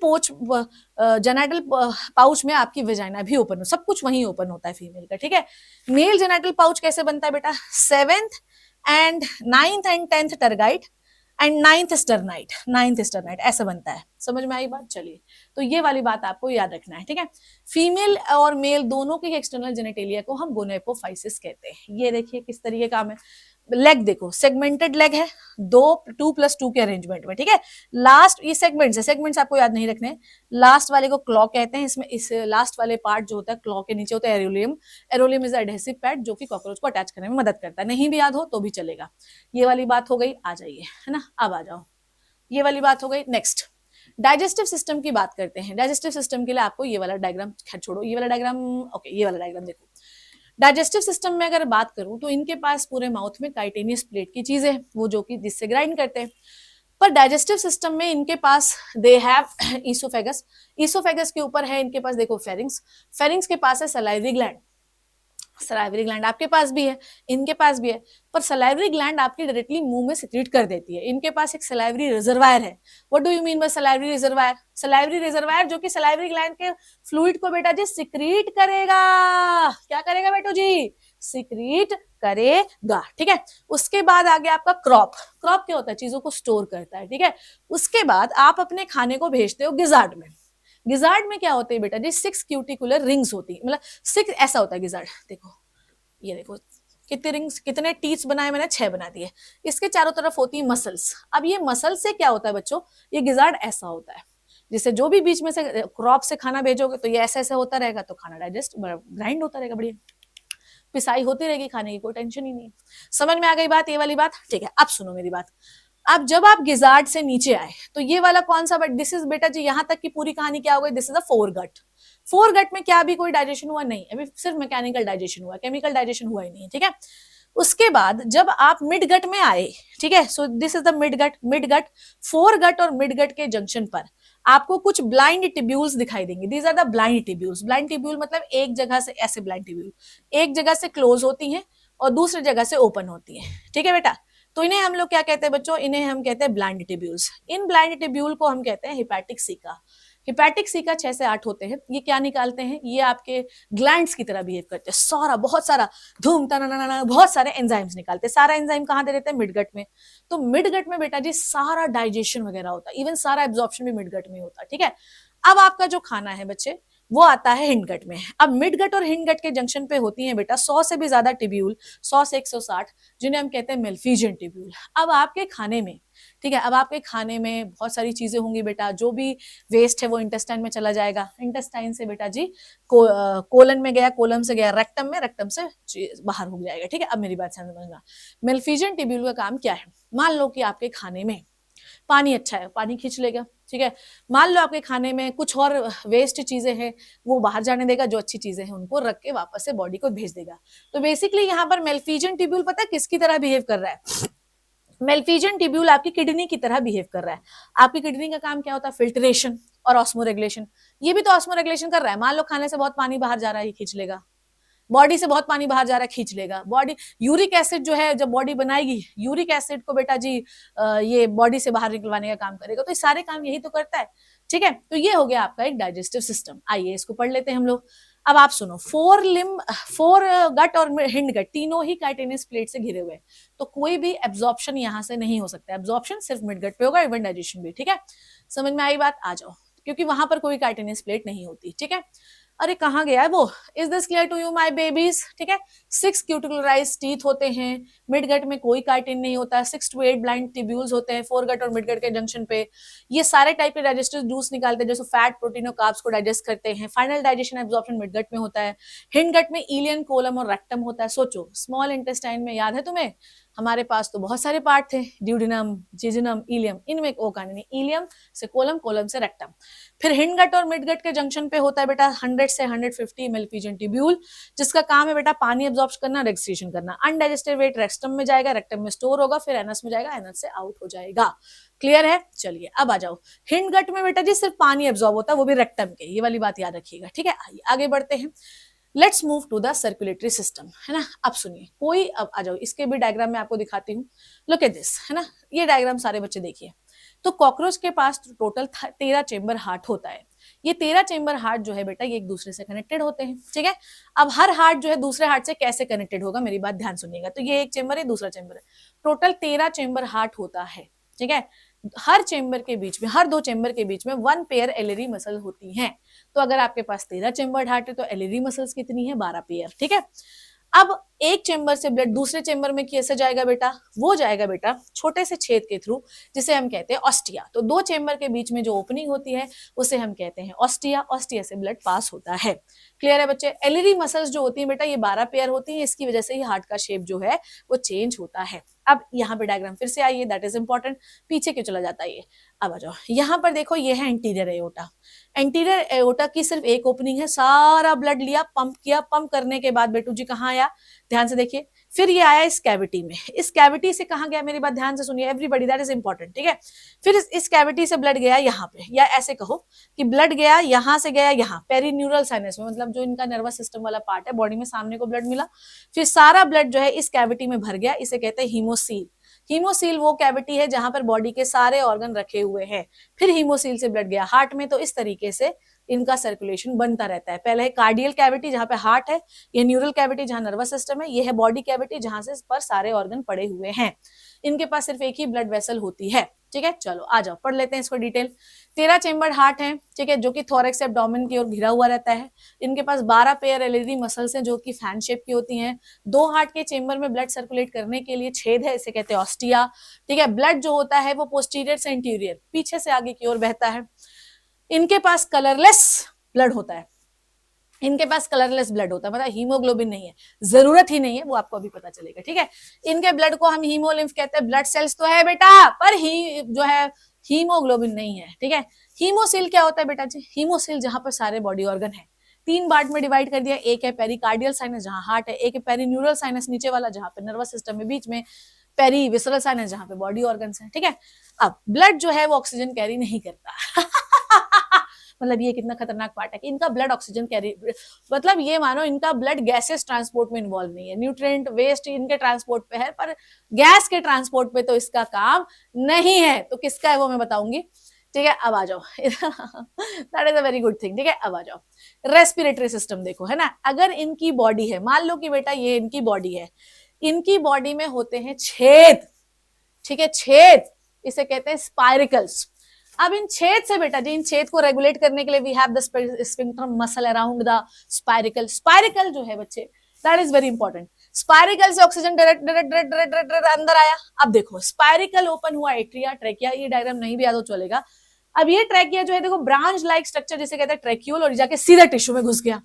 pouch में आपकी वेजाइना भी ओपन हो, सब कुछ वहीं ओपन होता है फीमेल का, ठीक है। मेल जेनाइटल पाउच कैसे बनता है बेटा? 7th and 9th and 10th tergite and 9th sternite, 9th sternite ऐसा बनता है। समझ में आई बात? चलिए, तो ये वाली बात आपको याद रखना है, ठीक है। फीमेल और मेल दोनों के एक्सटर्नल जेनेटेलिया को हम गोनेपोफाइसिस कहते हैं। ये देखिए किस तरीके का है। लेग देखो, सेगमेंटेड लेग है, 2+2 के अरेंजमेंट में, ठीक है। लास्ट, ये सेगमेंट्स है, सेगमेंट्स आपको याद नहीं रखने। लास्ट वाले को क्लॉ कहते हैं, इसमें इस लास्ट वाले पार्ट जो होता है क्लॉ के नीचे होता है arolium. Arolium is adhesive pad जो कि कॉकरोच को अटैच करने में मदद करता है। नहीं भी याद हो तो भी चलेगा। ये वाली बात हो गई, आ जाइए, है ना। अब आ जाओ, ये वाली बात हो गई। नेक्स्ट डाइजेस्टिव सिस्टम की बात करते हैं। डाइजेस्टिव सिस्टम के लिए आपको ये वाला डायग्राम, खैर छोड़ो ये वाला डायग्राम, ओके, ये वाला डायग्राम देखो। डाइजेस्टिव सिस्टम में अगर बात करूं तो इनके पास पूरे माउथ में काइटेनियस प्लेट की चीजें हैं, वो जो कि जिससे ग्राइंड करते हैं। पर डाइजेस्टिव सिस्टम में इनके पास दे हैव ईसोफेगस। ईसोफेगस के ऊपर है इनके पास देखो फेरिंग्स। फेरिंग्स के पास है सलाइवरी ग्लैंड। सलाइवरी ग्लैंड आपके पास भी है, इनके पास भी है, पर सलाइवरी ग्लैंड आपकी डायरेक्टली मुंह में सिक्रीट कर देती है। इनके पास एक सलाइवरी रिजर्वायर है। What do you mean by salivary reservoir? Salivary reservoir जो कि सलाइवरी ग्लैंड के फ्लूइड को बेटा जी सिक्रीट करेगा। क्या करेगा बेटू जी? सिक्रीट करेगा, ठीक है। उसके बाद आ गया आपका क्रॉप। क्रॉप क्या होता है? चीजों को स्टोर करता है, ठीक है। उसके बाद आप अपने खाने को भेजते हो गिजार्ड में। गिजार्ड में क्या होते हैं बेटा जी? 6 क्यूटिकुलर रिंग्स होती है, मतलब 6 ऐसा होता है गिजार्ड। देखो, ये देखो कितने रिंग्स, कितने टीथ्स बनाए मैंने? 6 बना दिए। इसके चारों तरफ होती है मसल्स। अब ये मसल से क्या होता है बच्चों? ये गिजार्ड ऐसा होता है, जिससे जो भी बीच में से क्रॉप से खाना भेजोगे तो ये ऐसा ऐसा होता रहेगा, तो खाना डाइजेस्ट ग्राइंड होता रहेगा, बढ़िया पिसाई होती रहेगी खाने की, कोई टेंशन ही नहीं। समझ में आ गई बात, ये वाली बात, ठीक है। अब सुनो मेरी बात। अब जब आप गिजार्ड से नीचे आए तो ये वाला कौन सा, बट दिस इज बेटा जी, यहां तक की पूरी कहानी क्या हो गई? This is a foregut. Foregut में क्या अभी कोई डाइजेशन हुआ? नहीं, अभी सिर्फ मैकेनिकल डाइजेशन हुआ, केमिकल डाइजेशन हुआ ही नहीं, ठीक है। उसके बाद जब आप मिड गट में आए, ठीक है, so this is the mid gut. Mid gut, foregut और मिड गट के जंक्शन पर आपको कुछ ब्लाइंड टिब्यूल्स दिखाई देंगे। These are the blind tubules. Blind tubule मतलब एक जगह से, ऐसे ब्लाइंड टिब्यूल एक जगह से क्लोज होती हैं और दूसरी जगह से ओपन होती है, ठीक है बेटा। तो इन्हें हम लोग क्या कहते हैं बच्चों? इन्हें हम कहते हैं ब्लाइंड टिब्यूल्स। इन ब्लाइंड टिब्यूल को हम कहते हैं हिपैटिक सीका। हिपैटिक सीका 6 से 8 होते हैं। ये क्या निकालते हैं? ये आपके ग्लैंड्स की तरह बिहेव करते हैं, सारा बहुत सारा धूम तना बहुत सारे एंजाइम्स निकालते हैं। सारा एंजाइम कहाँ दे देते हैं? मिडगट में। तो मिडगट में बेटा जी सारा डाइजेशन वगैरह होता है, इवन सारा एब्जॉर्प्शन भी मिडगट में होता है, ठीक है। अब आपका जो खाना है बच्चे, वो आता है हिंडगट में। अब मिडगट और हिंडगट के जंक्शन पे होती हैं बेटा 100 से भी ज्यादा टिब्यूल, 100 से 160, जिन्हें हम कहते हैं मेल्फिजियन टिब्यूल। अब आपके खाने में, ठीक है, अब आपके खाने में बहुत सारी चीजें होंगी बेटा, जो भी वेस्ट है वो इंटेस्टाइन में चला जाएगा, इंटेस्टाइन से बेटा जी कोलन में गया, कोलन से गया रेक्टम में, रेक्टम से बाहर हो जाएगा। ठीक है, अब मेरी बात समझना, मेल्फिजियन टिब्यूल का काम क्या है। मान लो कि आपके खाने में पानी अच्छा है, पानी खींच लेगा, ठीक है। मान लो आपके खाने में कुछ और वेस्ट चीजें हैं, वो बाहर जाने देगा, जो अच्छी चीजें हैं उनको रख के वापस से बॉडी को भेज देगा। तो बेसिकली यहाँ पर मेल्फिजियन टिब्यूल पता है किसकी तरह बिहेव कर रहा है। मेल्फिजियन टिब्यूल आपकी किडनी की तरह बिहेव कर रहा है। आपकी किडनी का काम क्या होता है, फिल्ट्रेशन और ऑस्मो रेगुलेशन। ये भी तो ऑस्मो रेगुलेशन कर रहा है। मान लो खाने से बहुत पानी बाहर जा रहा है, ये खींच लेगा, बॉडी से बहुत पानी बाहर जा रहा है, खींच लेगा। बॉडी यूरिक एसिड जो है, जब बॉडी बनाएगी यूरिक एसिड को बेटा जी ये बॉडी से बाहर निकलवाने का काम करेगा। तो ये सारे काम यही तो करता है। ठीक है, तो ये हो गया आपका एक डाइजेस्टिव सिस्टम। आइए इसको पढ़ लेते हैं हम लोग। अब आप सुनो, फोर गट और हिंड गट तीनों ही काइटिनस प्लेट से घिरे हुए हैं, तो कोई भी एब्जॉर्प्शन यहां से नहीं हो सकता। एब्जॉर्प्शन सिर्फ मिड गट पे होगा, इवन डाइजेशन भी। ठीक है, समझ में आई बात, आ जाओ, क्योंकि वहां पर कोई काइटिनस प्लेट नहीं होती। ठीक है, अरे कहाँ गया है वो, is this clear to you my babies. ठीक है, 6 क्यूटिकुलराइज टीथ होते हैं, मिडगट में कोई काइटिन नहीं होता, 6 to 8 ब्लाइंड टिब्यूल्स होते हैं फोरगट और मिडगट के जंक्शन पे। ये सारे टाइप के डाइजेस्टिव जूस निकालते हैं, जैसे फैट, प्रोटीन और कार्ब्स को डाइजेस्ट करते हैं। फाइनल डाइजेशन एब्जॉर्प्शन मिडगट में होता है। हिंडगट में इलियन, कोलम और रेक्टम होता है। सोचो, स्मॉल इंटेस्टाइन में याद है तुम्हें, हमारे पास तो बहुत सारे पार्ट थे, ड्यूडिनम, जिजिनम, इलियम, इनमें वो कहानी नहीं, इलियम से कोलम, कोलम से रेक्टम। फिर हिंडगट और मिडगट के जंक्शन पे होता है बेटा 100 से 150 मेल्फिजियन टिब्यूल, जिसका काम है बेटा पानी एब्जॉर्ब करना, रेक्सक्रीशन करना। अनडाइजेस्टेड वेट रेक्टम में जाएगा, रेक्टम में स्टोर होगा, फिर एनस में जाएगा, एनस से आउट हो जाएगा। क्लियर है, चलिए अब आ जाओ। हिंडगट में बेटा जी सिर्फ पानी एब्जॉर्ब होता है, वो भी रेक्टम के, ये वाली बात याद रखिएगा। ठीक है, आइए आगे बढ़ते हैं। Let's move to the circulatory system, है ना। अब सुनिए कोई, अब आ जाओ, इसके भी डायग्राम मैं आपको दिखाती हूँ। लुक एट दिस, है ना, ये डायग्राम सारे बच्चे देखिए। तो कॉकरोच के पास टोटल 13 चेंबर हार्ट होता है। ये 13 चेंबर हार्ट जो है बेटा, ये एक दूसरे से कनेक्टेड होते हैं। ठीक है, अब हर हार्ट जो है दूसरे हार्ट से कैसे कनेक्टेड होगा, मेरी बात ध्यान सुनिएगा। तो ये एक चेंबर है, दूसरा चेंबर है, टोटल 13 चेंबर हार्ट होता है। ठीक है, हर चेंबर के बीच में, हर 2 चेंबर के बीच में 1 पेयर एलियरी मसल होती हैं। तो अगर आपके पास 13 चेंबर हार्ट है तो एलियरी मसल्स कितनी है, 12 पेयर। ठीक है, अब एक चेंबर से ब्लड दूसरे चेंबर में कैसे जाएगा बेटा, वो जाएगा बेटा छोटे से छेद के थ्रू, जिसे हम कहते हैं ऑस्टिया। तो 2 चेंबर के बीच में जो ओपनिंग होती है उसे हम कहते हैं ऑस्टिया। ऑस्टिया से ब्लड पास होता है। क्लियर है बच्चे। एलियरी मसल्स जो होती है बेटा, ये 12 पेयर होती है, इसकी वजह से ही हार्ट का शेप जो है वो चेंज होता है। अब यहाँ पे डायग्राम फिर से आइए, दैट इज इंपॉर्टेंट, पीछे क्यों चला जाता है ये। अब आ जाओ, यहाँ पर देखो, ये है एंटीरियर एओर्टा। एंटीरियर एओर्टा की सिर्फ एक ओपनिंग है, सारा ब्लड लिया, पंप किया, पंप करने के बाद बेटू जी कहाँ आया, ध्यान से देखिए, फिर ये आया इस कैविटी में। इस कैविटी से कहाँ गया, मेरी बात ध्यान से सुनिए एवरीबॉडी, दैट इज इंपॉर्टेंट। ठीक है, फिर इस कैविटी से ब्लड गया यहाँ पे, या ऐसे कहो कि ब्लड गया यहाँ से, गया यहाँ पेरीन्यूरल साइनस में, मतलब जो इनका नर्वस सिस्टम वाला पार्ट है बॉडी में, सामने को ब्लड मिला, फिर सारा ब्लड जो है इस कैविटी में भर गया, इसे कहते हैं हीमोसील। हीमोसील वो कैविटी है जहां पर बॉडी के सारे ऑर्गन रखे हुए हैं। फिर हीमोसील से ब्लड गया हार्ट में। तो इस तरीके से इनका सर्कुलेशन बनता रहता है। पहले है कार्डियल कैविटी जहां पे हार्ट है, ये न्यूरल कैविटी जहां नर्वस सिस्टम है, ये है बॉडी कैविटी जहां से पर सारे ऑर्गन पड़े हुए हैं। इनके पास सिर्फ एक ही ब्लड वेसल होती है। ठीक है, चलो आ जाओ पढ़ लेते हैं इसको डिटेल। 13 चेंबर्ड हार्ट है, ठीक है, जो कि थोरैक्स एब्डोमेन की ओर घिरा हुआ रहता है। इनके पास 12 पेयर एलियरी मसल्स हैं जो कि फैन शेप की होती हैं। 2 हार्ट के चेंबर में ब्लड सर्कुलेट करने के लिए छेद है, इसे कहते हैं ऑस्टिया। ठीक है, ब्लड जो होता है वो पोस्टीरियर से इंटीरियर, पीछे से आगे की ओर बहता है। इनके पास कलरलेस ब्लड होता है, इनके पास कलरलेस ब्लड होता है, मतलब हीमोग्लोबिन नहीं है, जरूरत ही नहीं है, वो आपको अभी पता चलेगा। ठीक है, इनके ब्लड को हम हीमोलिम्फ कहते हैं। ब्लड सेल्स तो है बेटा, पर ही जो है हीमोग्लोबिन नहीं है। ठीक है, हीमोसिल क्या होता है बेटा जी, हीमोसिल जहां पर सारे बॉडी ऑर्गन है। 3 पार्ट में डिवाइड कर दिया, एक है पेरिकार्डियल साइनस जहां हार्ट है, एक है पेरीन्यूरल साइनस नीचे वाला जहां पे नर्वस सिस्टम है, बीच में पेरी विसरल साइनस जहां पे बॉडी ऑर्गन्स हैं। ठीक है, अब ब्लड जो है वो ऑक्सीजन कैरी नहीं करता मतलब ये कितना खतरनाक पार्ट है कि इनका ब्लड ऑक्सीजन कैरी, मतलब ये मानो इनका ब्लड गैसेस ट्रांसपोर्ट में इन्वॉल्व नहीं है। न्यूट्रिएंट वेस्ट इनके ट्रांसपोर्ट पे है, पर गैस के ट्रांसपोर्ट पे तो इसका काम नहीं है। तो किसका है वो मैं बताऊंगी। ठीक है, अब आ जाओ that is a very good thing. ठीक है, अब आ जाओ रेस्पिरेटरी सिस्टम देखो, है ना। अगर इनकी बॉडी है, मान लो कि बेटा ये इनकी बॉडी है, इनकी बॉडी में होते हैं छेद। ठीक है, छेद इसे कहते हैं स्पाइरिकल्स। अब इन छेद से बेटा जी, इन छेद को रेगुलेट करने के लिए we have the sphincter muscle around the spiracle. Spiracle जो है बच्चे, that is very important. Spiracle से oxygen direct direct direct direct direct अंदर आया। अब देखो स्पाइरिकल ओपन हुआ, एट्रिया ट्रेकिया, ये डायग्राम नहीं भी याद हो चलेगा। अब ये ट्रेकिया जो है देखो ब्रांच लाइक स्ट्रक्चर जिसे कहते हैं ट्रेक्यूल, और जाके सीधा टिश्यू में घुस गया।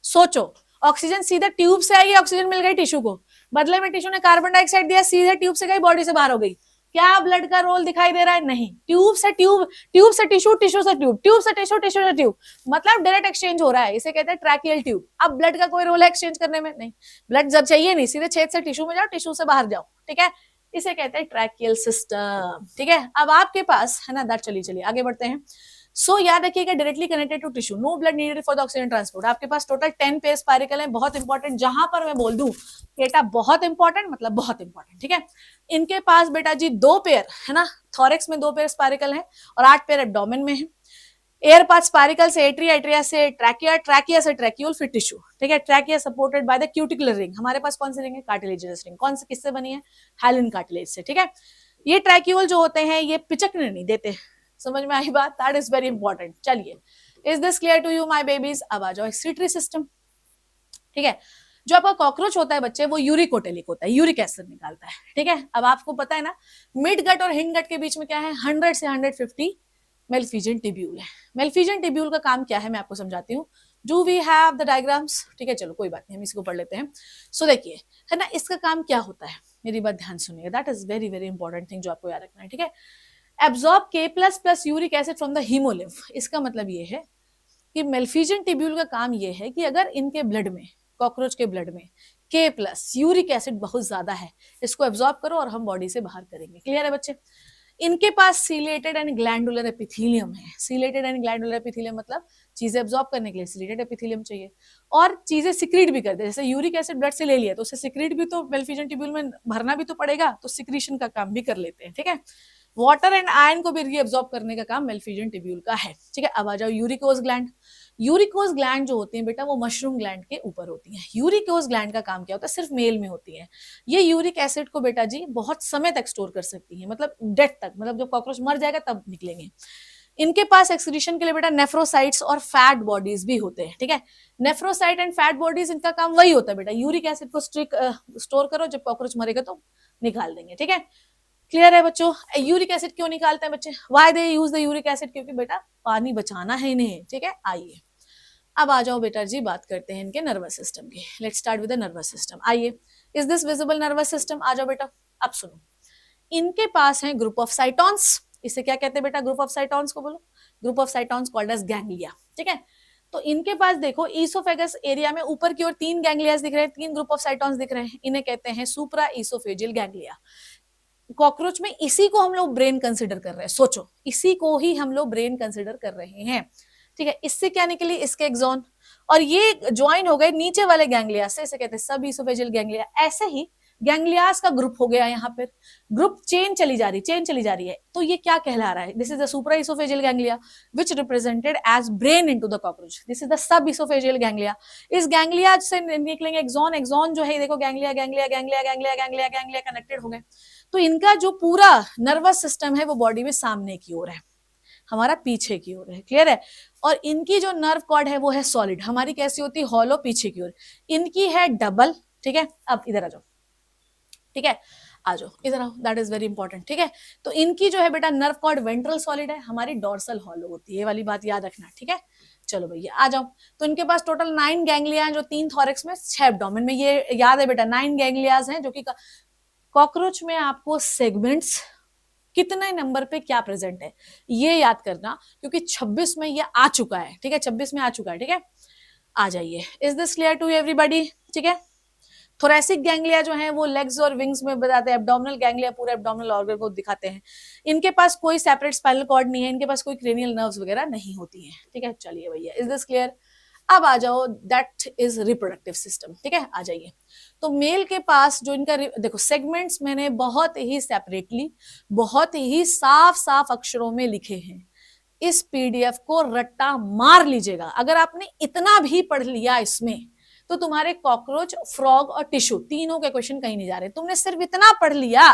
सोचो ऑक्सीजन सीधा ट्यूब से आई, ऑक्सीजन मिल गई टिश्यू को, बदले में टिश्यू ने कार्बन डाइऑक्साइड दिया, सीधे ट्यूब से गई, बॉडी से बाहर हो गई। क्या ब्लड का रोल दिखाई दे रहा है? नहीं। ट्यूब से ट्यूब, ट्यूब से टिश्यू, टिश्यू से ट्यूब, ट्यूब से टिश्यू, टिश्यू से ट्यूब, मतलब डायरेक्ट एक्सचेंज हो रहा है। इसे कहते हैं ट्रैकियल ट्यूब। अब ब्लड का कोई रोल है एक्सचेंज करने में? नहीं। ब्लड जब चाहिए नहीं, सीधे छेद से टिश्यू में जाओ, टिश्यू से बाहर जाओ, ठीक है। इसे कहते हैं ट्रैकियल सिस्टम, ठीक है। अब आपके पास है ना दैट, चलिए आगे बढ़ते हैं। सो याद रखिएगा directly connected to tissue, no blood needed for the oxygen transport. आपके पास टोटल 10 पेयर स्पाइरिकल है, बहुत इंपॉर्टेंट। जहां पर मैं बोल दूं बेटा बहुत इंपॉर्टेंट मतलब बहुत इंपॉर्टेंट, ठीक है। इनके पास बेटा जी 2 पेयर है ना, थॉरेक्स में 2 पेयर स्पाइरिकल है और 8 पेयर एब्डोमेन में है। एयर पाथ स्पाइरिकल से एट्रिया, एट्रिया से ट्रैकिया, ट्रैकिया से ट्रैक्यूल, फिर टिश्यू, ठीक है। Trachea supported by the cuticular ring. हमारे पास कौन सी रिंग है? Cartilaginous ring. कौन से, किससे बनी है? हाइलिन कार्टिलेज से, ठीक है। ये ट्रैक्यूल जो होते हैं ये पिचकने नहीं देते। समझ में आई बात? That is very important. चलिए, is this clear to you my babies? अब आ जाओ एक्सक्रीटरी सिस्टम, ठीक है। जो आपका कॉकरोच होता है बच्चे, वो यूरिकोटेलिक होता है, यूरिक एसिड निकालता है, ठीक है। अब आपको पता है ना मिड गट और हिंड गट के बीच में क्या है? 100 से 150 मेलफिजियन टिब्यूल है। मेलफिजियन टिब्यूल का काम क्या है मैं आपको समझाती हूँ। Do we have the diagrams? ठीक है, चलो कोई बात नहीं, हम इसको पढ़ लेते हैं। सो देखिए है ना, इसका काम क्या होता है, मेरी बात ध्यान सुनिएगा, that is very very important thing जो आपको याद रखना है, ठीक है। Absorb K++ uric acid from the haemolymph. इसका मतलब ये है कि मेलफिजियन टिब्यूल का काम ये है कि अगर इनके ब्लड में, कॉकरोच के ब्लड में K+ यूरिक एसिड बहुत ज्यादा है, इसको एब्जॉर्ब करो और हम बॉडी से बाहर करेंगे। क्लियर है बच्चे? इनके पास सीलेटेड एंड ग्लैंडुलर एपिथेलियम है। सीलेटेड एंड ग्लैंडुलर एपिथेलियम मतलब चीजें एब्जॉर्ब करने के लिए सीलेटेड एपिथेलियम चाहिए और चीजें सिक्रीट भी करते हैं। जैसे यूरिक एसिड ब्लड से ले लिया तो उसे सिक्रीट भी तो मेलफिजियन टिब्यूल में भरना भी तो पड़ेगा, तो सिक्रीशन का काम भी कर लेते हैं, ठीक है। वाटर एंड आयरन को भी रीअब्सॉर्ब करने का काम मेलफिजियन टिब्यूल का है, ठीक है। अब आ जाओ यूरिकोज ग्लैंड। यूरिकोज ग्लैंड जो होती है बेटा वो मशरूम ग्लैंड के ऊपर होती है। यूरिकोज ग्लैंड का काम क्या होता है? सिर्फ मेल में होती है। ये यूरिक एसिड को बेटा जी बहुत समय तक स्टोर कर सकती है, मतलब डेथ तक, मतलब जब कॉकरोच मर जाएगा तब निकलेंगे। इनके पास एक्सक्रीशन के लिए बेटा नेफ्रोसाइट्स और फैट बॉडीज भी होते हैं, ठीक है। नेफ्रोसाइट एंड फैट बॉडीज, इनका काम वही होता है बेटा, यूरिक एसिड को स्टोर करो, जब कॉकरोच मरेगा तो निकाल देंगे, ठीक है। क्लियर है बच्चों? यूरिक एसिड क्यों निकालते हैं बच्चे? Why they use the uric acid? क्योंकि बेटा पानी बचाना है इन्हें, ठीक है। आइए अब आ जाओ बेटा जी, बात करते हैं इनके नर्वस सिस्टम की। Let's start with the nervous system. आइए, is this visible nervous system? आ जाओ बेटा। अब सुनो, इनके पास है ग्रुप ऑफ साइटॉन्स। इसे क्या कहते हैं बेटा? ग्रुप ऑफ साइटॉन्स को बोलो। Group of cytons called as ganglia, ठीक है। तो इनके पास देखो ईसोफेगस एरिया में ऊपर की ओर 3 गैंग्लियास दिख रहे हैं, 3 ग्रुप ऑफ साइटॉन्स दिख रहे हैं, इन्हें कहते हैं सुप्रा ईसोफेजियल गैंग्लिया। कॉकरोच में इसी को हम लोग ब्रेन कंसिडर कर रहे हैं। सोचो, इसी को ही हम लोग ब्रेन कंसिडर कर रहे हैं, ठीक है। इससे क्या निकली? इसके एक्सॉन, और ये ज्वाइन हो गए नीचे वाले गैंग्लिया से, इसे कहते हैं सब ईसोफेजियल गैंग्लिया। ऐसे ही गैंग्लियास का ग्रुप हो गया यहाँ पर, ग्रुप चेन चली जा रही है। तो ये क्या कहला रहा है? This is the supra oesophageal ganglia which represented as brain into the cockroach. This is the sub oesophageal ganglia. इस गैंग्लिया से निकलेंगे एक्सॉन, एक्सॉन जो है देखो ganglia ganglia ganglia ganglia ganglia ganglia connected हो गए। तो इनका जो पूरा नर्वस सिस्टम है वो बॉडी में सामने की ओर है, हमारा पीछे की ओर है। क्लियर है? और इनकी जो नर्व कॉर्ड है वो है सॉलिड, हमारी कैसी होती है? हॉलो, पीछे की ओर। इनकी है डबल, ठीक है। अब इधर आ जाओ, ठीक है, आ जाओ इधर आओ, दैट इज वेरी इंपॉर्टेंट, ठीक है। तो इनकी जो है बेटा नर्व कॉर्ड वेंट्रल सॉलिड है, हमारी डॉर्सल हॉलो होती है, ये वाली बात याद रखना, ठीक है। चलो भैया आ जाओ। तो इनके पास टोटल 9 गैंग्लिया हैं, जो 3 थॉरेक्स में, 6 एब्डोमेन में। ये याद है बेटा 9 गैंग्लियाज हैं, जो कि कॉकरोच में आपको सेगमेंट्स कितने नंबर पे क्या प्रेजेंट है ये याद करना, क्योंकि 26 में ये आ चुका है, ठीक है। 26 में आ चुका है, ठीक है। आ जाइए, is this clear to everybody? ठीक है। थोरेसिक गैंग्लिया जो है वो लेग्स और विंग्स में बताते हैं, एब्डोमिनल गैंग्लिया पूरे एब्डोमिनल ऑर्गन को दिखाते हैं। इनके पास कोई सेपरेट स्पाइनल कॉर्ड नहीं है, इनके पास कोई क्रेनियल नर्व्स वगैरह नहीं होती हैं, ठीक है। चलिए भैया, इज दिस क्लियर? अब आ जाओ, दैट इज रिप्रोडक्टिव सिस्टम, ठीक है। आ जाइए। तो मेल के पास जो इनका देखो सेगमेंट्स मैंने बहुत ही सेपरेटली, बहुत ही साफ साफ अक्षरों में लिखे हैं। इस पीडीएफ को रट्टा मार लीजिएगा, अगर आपने इतना भी पढ़ लिया इसमें तो तुम्हारे कॉकरोच, फ्रॉग और टिश्यू तीनों के क्वेश्चन कहीं नहीं जा रहे। तुमने सिर्फ इतना पढ़ लिया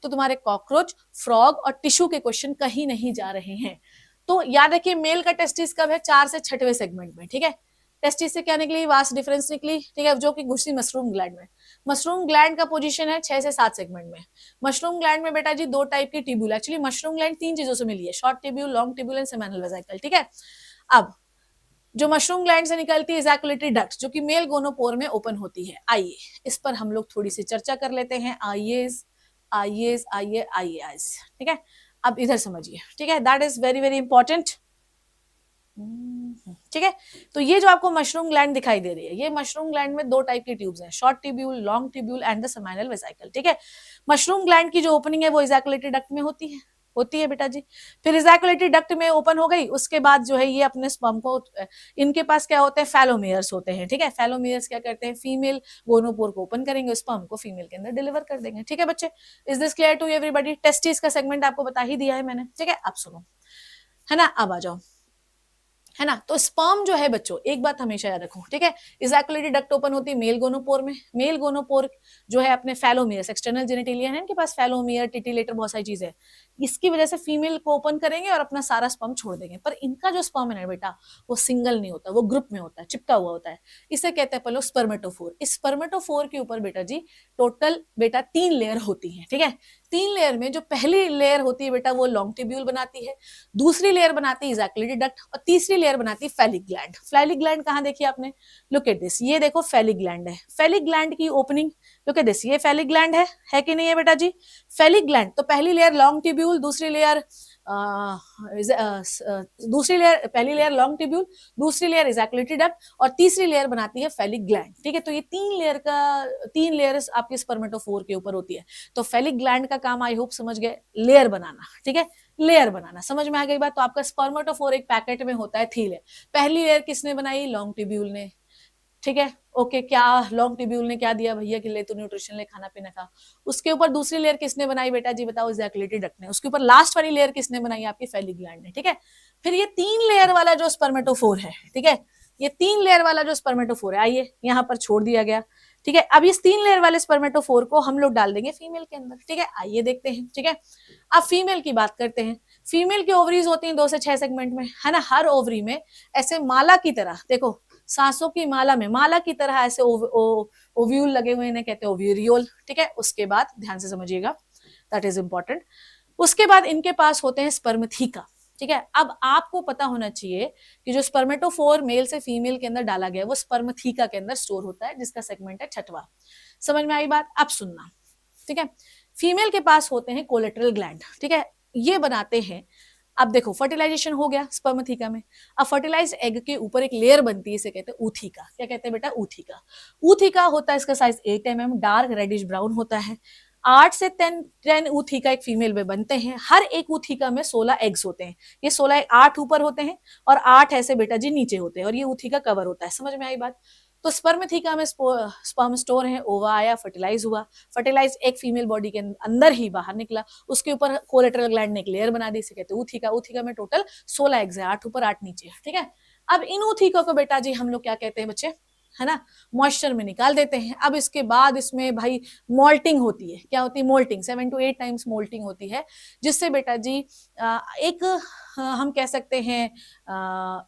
तो तुम्हारे कॉकरोच, फ्रॉग और टिश्यू के क्वेश्चन कहीं नहीं जा रहे हैं। तो याद रखिए मेल का टेस्टिस कब है, 4 से 6वें सेगमेंट में, ठीक है। टेस्टिस से क्या निकली, वास्ट डिफरेंस निकली, ठीक है, जो कि घुसी मशरूम ग्लैंड में। मशरूम ग्लैंड का पोजीशन है 6 से 7 सेगमेंट में। मशरूम ग्लैंड में बेटा जी 2 टाइप की ट्यूब्यूल, एक्चुअली मशरूम ग्लैंड 3 चीजों से मिली है, short tubule, long tubule and seminal vesicle, ठीक है। अब जो मशरूम ग्लैंड से निकलती है इजैकुलेटरी डक्ट, जो कि मेल गोनोपोर में ओपन होती है। आइए इस पर हम लोग थोड़ी सी चर्चा कर लेते हैं। आइए, ठीक है। अब इधर समझिए, ठीक है, that is very very important, ठीक है। तो ये जो आपको मशरूम ग्लैंड दिखाई दे रही है, ये मशरूम ग्लैंड में 2 टाइप की ट्यूब्स हैं, short tubule, long tubule and the seminal vesicle, ठीक है। मशरूम ग्लैंड की जो ओपनिंग है वो इजैकुलेटरी डक्ट में होती है बेटा जी। फिर इजैकुलेटरी डक्ट में ओपन हो गई, उसके बाद जो है ये अपने स्पर्म को, इनके पास क्या होते हैं, फैलोमियर्स होते हैं, ठीक है। फैलोमियर्स क्या करते हैं, फीमेल गोनोपोर को ओपन करेंगे, स्पर्म को फीमेल के अंदर डिलीवर कर देंगे, ठीक है बच्चे। Is this clear to everybody? Testis का सेगमेंट आपको बता ही दिया है मैंने, ठीक है। अब सुनो, है ना, अब आ जाओ, है ना। तो स्पर्म जो है बच्चों, एक बात हमेशा याद रखो, ठीक है। इजैकुलेटरी डक्ट ओपन होती है मेल गोनोपोर में। मेल गोनोपोर जो है अपने फैलोमियर्स, एक्सटर्नल जेनिटेलिया है इनके पास, फैलोमियर, टिटिलेटर, बहुत सारी चीजें, इसकी वजह से फीमेल को ओपन करेंगे और अपना सारा स्पर्म छोड़ देंगे। पर इनका जो स्पर्म है बेटा, वो सिंगल नहीं होता, वो ग्रुप में होता है, चिपका हुआ होता है। इसे कहते हैं पहले स्पर्मेटोफोर। इस स्पर्मेटोफोर के ऊपर बेटा जी टोटल बेटा 3 लेयर होती है, ठीक है। 3 लेयर में जो पहली लेयर होती है बेटा वो लॉन्ग ट्यूब्यूल बनाती है, दूसरी लेयर बनाती है इजैकुलेटरी डक्ट और तीसरी लेयर बनाती है फेलिक ग्लैंड। फेलिक ग्लैंड कहां देखिए आपने, लुक एट दिस, ये देखो फेलिक ग्लैंड है। फेलिक ग्लैंड की ओपनिंग, लुक एट दिस, ये फेलिक ग्लैंड है कि नहीं है बेटा जी। फेलिक ग्लैंड, तो पहली लेयर लॉन्ग ट्यूब्यूल, दूसरी लेयर पहली लेयर लॉन्ग ट्यूब्यूल, दूसरी लेयर इजैकुलेटरी डक्ट और तीसरी लेयर बनाती है फेलिक ग्लैंड, ठीक है। तो ये 3 लेयर्स आपके स्पर्मेटोफोर के ऊपर होती है। तो फेलिक ग्लैंड का काम आई होप समझ गए, लेयर बनाना, ठीक है, लेयर बनाना, समझ में आ गई बात। तो आपका स्पर्मेटोफोर एक पैकेट में होता है 3 लेयर। पहली लेयर किसने बनाई, लॉन्ग ट्यूब्यूल ने, ठीक है। ओके, क्या लॉन्ग ट्यूब्यूल ने क्या दिया भैया कि ले तू न्यूट्रिशन ले, खाना पीना खा। उसके ऊपर दूसरी लेयर किसने बनाई बेटा जी, बताओ, इजैकुलेटरी डक्ट ने। उसके ऊपर लास्ट वाली लेयर किसने बनाई, आपकी फेलिक ग्लैंड ने, ठीक है। फिर ये 3 लेयर वाला जो स्पर्मेटोफोर है, ठीक है, ये 3 लेयर वाला जो स्पर्मेटोफोर है, आइए यहाँ पर छोड़ दिया गया, ठीक है। अब इस 3 लेयर वाले स्पर्मेटोफोर को हम लोग डाल देंगे फीमेल के अंदर, ठीक है। आइए देखते हैं, ठीक है। अब फीमेल की बात करते हैं। फीमेल की ओवरीज होती हैं 2 से 6 सेगमेंट में, है ना। हर ओवरी में ऐसे माला की तरह, देखो सांसों की माला में, माला की तरह ऐसे ओव्यूल लगे हुए, इन्हें कहते हैं ओव्यूरियोल, ठीक है। उसके बाद ध्यान से समझिएगा, दैट इज इंपॉर्टेंट। उसके बाद इनके पास होते हैं स्पर्मथीका, ठीक है। अब आपको पता होना चाहिए कि जो स्पर्मेटोफोर मेल से फीमेल के अंदर डाला गया वो स्पर्मथीका के अंदर स्टोर होता है, जिसका सेगमेंट है 6वां। समझ में आई बात? अब सुनना, ठीक है। फीमेल के पास होते हैं कोलेटरल ग्लैंड, ठीक है, ये बनाते हैं। अब देखो फर्टिलाइजेशन हो गया स्पर्मथीका में, अब फर्टिलाइज एग के ऊपर एक लेयर बनती है, इसे कहते हैं ऊथिका। क्या कहते हैं बेटा? ऊथिका। ऊथिका होता है, इसका size 8 mm, dark reddish brown होता है। 8 से 10 ऊथिका एक फीमेल में बनते हैं। हर एक ऊथिका में 16 एग्स होते हैं। ये 16, 8 ऊपर होते हैं और 8 ऐसे बेटा जी नीचे होते हैं, और ये ऊथिका कवर होता है। समझ में आई बात? तो स्पर्मथीका में स्पर्म स्टोर है, ओवा आया, फर्टिलाइज हुआ, फर्टिलाइज एक फीमेल बॉडी के अंदर ही बाहर निकला, उसके ऊपर कोलेटरल ग्लैंड ने एक लेयर बना दी, इसे कहते हैं ऊथिका। ऊथिका में टोटल 16 एग्स है, 8 ऊपर 8 नीचे, ठीक है। अब इन ऊथिका को बेटा जी हम लोग क्या कहते हैं बच्चे, है ना, मॉइस्चर में निकाल देते हैं। अब इसके बाद इसमें भाई मोल्टिंग होती है। क्या होती है? मोल्टिंग, 7 to 8 टाइम्स मोल्टिंग होती है, जिससे बेटा जी एक हम कह सकते हैं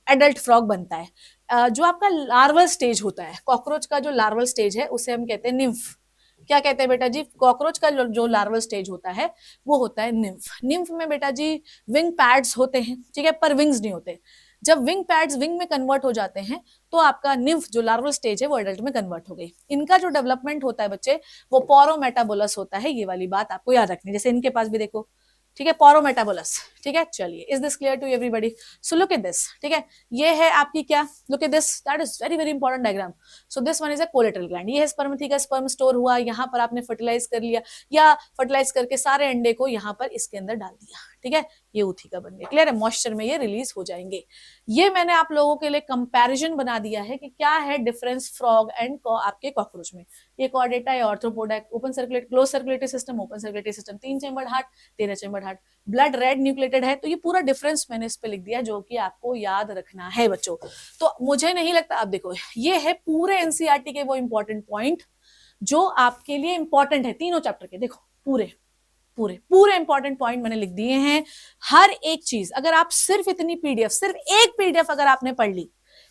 एडल्ट फ्रॉग बनता है। जो आपका लार्वल स्टेज होता है, कॉकरोच का जो लार्वल स्टेज है उसे हम कहते हैं निम्फ। क्या कहते हैं बेटा जी? कॉकरोच का जो लार्वल स्टेज होता है वो होता है निम्फ। निम्फ में बेटा जी विंग पैड्स होते हैं, ठीक है, पर विंग्स नहीं होते। जब विंग पैड्स विंग में कन्वर्ट हो जाते हैं तो आपका निम्फ जो लार्वल स्टेज है वो एडल्ट में कन्वर्ट हो गई। इनका जो डेवलपमेंट होता है बच्चे वो पोरोमेटाबोलस होता है। ये वाली बात आपको याद रखनी, जैसे इनके पास भी देखो, ठीक है, पोरोमेटाबोलस, ठीक है। चलिए, is this clear to everybody? So look at this, ठीक है, ये है आपकी क्या, look at this, that is very very important diagram. So this one is a collateral gland. ये है स्पर्मथीका, स्पर्म स्टोर हुआ, यहाँ पर आपने फर्टिलाइज कर लिया, या फर्टिलाइज करके सारे अंडे को यहाँ पर इसके अंदर डाल दिया, ठीक है, ये ऊथिका बन गया, क्लियर है, मॉइस्चर में ये रिलीज हो जाएंगे। ये मैंने आप लोगों के लिए कंपैरिजन बना दिया है कि क्या है डिफरेंस फ्रॉग एंड आपके कॉकरोच में। ये कॉर्डेटा है, ऑर्थ्रोपोडा है, open circulate close circulatory system, open circulatory system, 3 chambered heart, 13 chambered heart, blood red nucleated है। तो ये पूरा डिफरेंस मैंने इस पे लिख दिया जो कि आपको याद रखना है बच्चों। तो मुझे नहीं लगता, अब देखो ये है पूरे एनसीईआरटी के वो इंपॉर्टेंट पॉइंट जो आपके लिए इंपॉर्टेंट है, तीनों चैप्टर के, देखो पूरे पूरे पूरे इंपॉर्टेंट पॉइंट मैंने लिख दिए हैं। हर एक चीज अगर आप सिर्फ इतनी पीडीएफ, सिर्फ एक पीडीएफ अगर आपने पढ़ ली,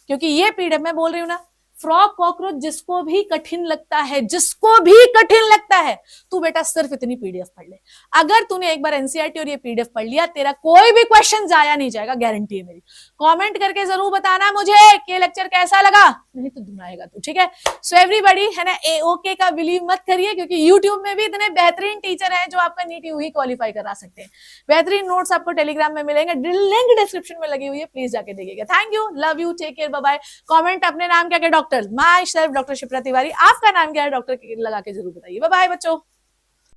क्योंकि ये पीडीएफ मैं बोल रही हूं ना, फ्रॉग कॉकरोच जिसको भी कठिन लगता है, जिसको भी कठिन लगता है, तू बेटा सिर्फ इतनी पीडीएफ पढ़ ले। अगर तूने एक बार एनसीईआरटी और ये पीडीएफ पढ़ लिया, तेरा कोई भी क्वेश्चन जाया नहीं जाएगा, गारंटी है मेरी। कमेंट करके जरूर बताना मुझे कि ये लेक्चर कैसा लगा, नहीं तो धुनाएगा तू, ठीक है। सो एवरीबॉडी है ना, ओके का बिलीव मत करिए, क्योंकि यूट्यूब में भी इतने बेहतरीन टीचर हैं जो आपका नीट यूही क्वालिफाई करा सकते हैं। बेहतरीन नोट्स आपको टेलीग्राम में मिलेंगे, लिंक डिस्क्रिप्शन में लगी हुई है, प्लीज जाके देखिएगा। Thank you, love you, take care, bye bye. Comment अपने नाम क्या, doctor myself doctor Shipra Tiwari, आपका नाम क्या है डॉक्टर लगा के जरूर बताइए। बाय बाय बच्चों।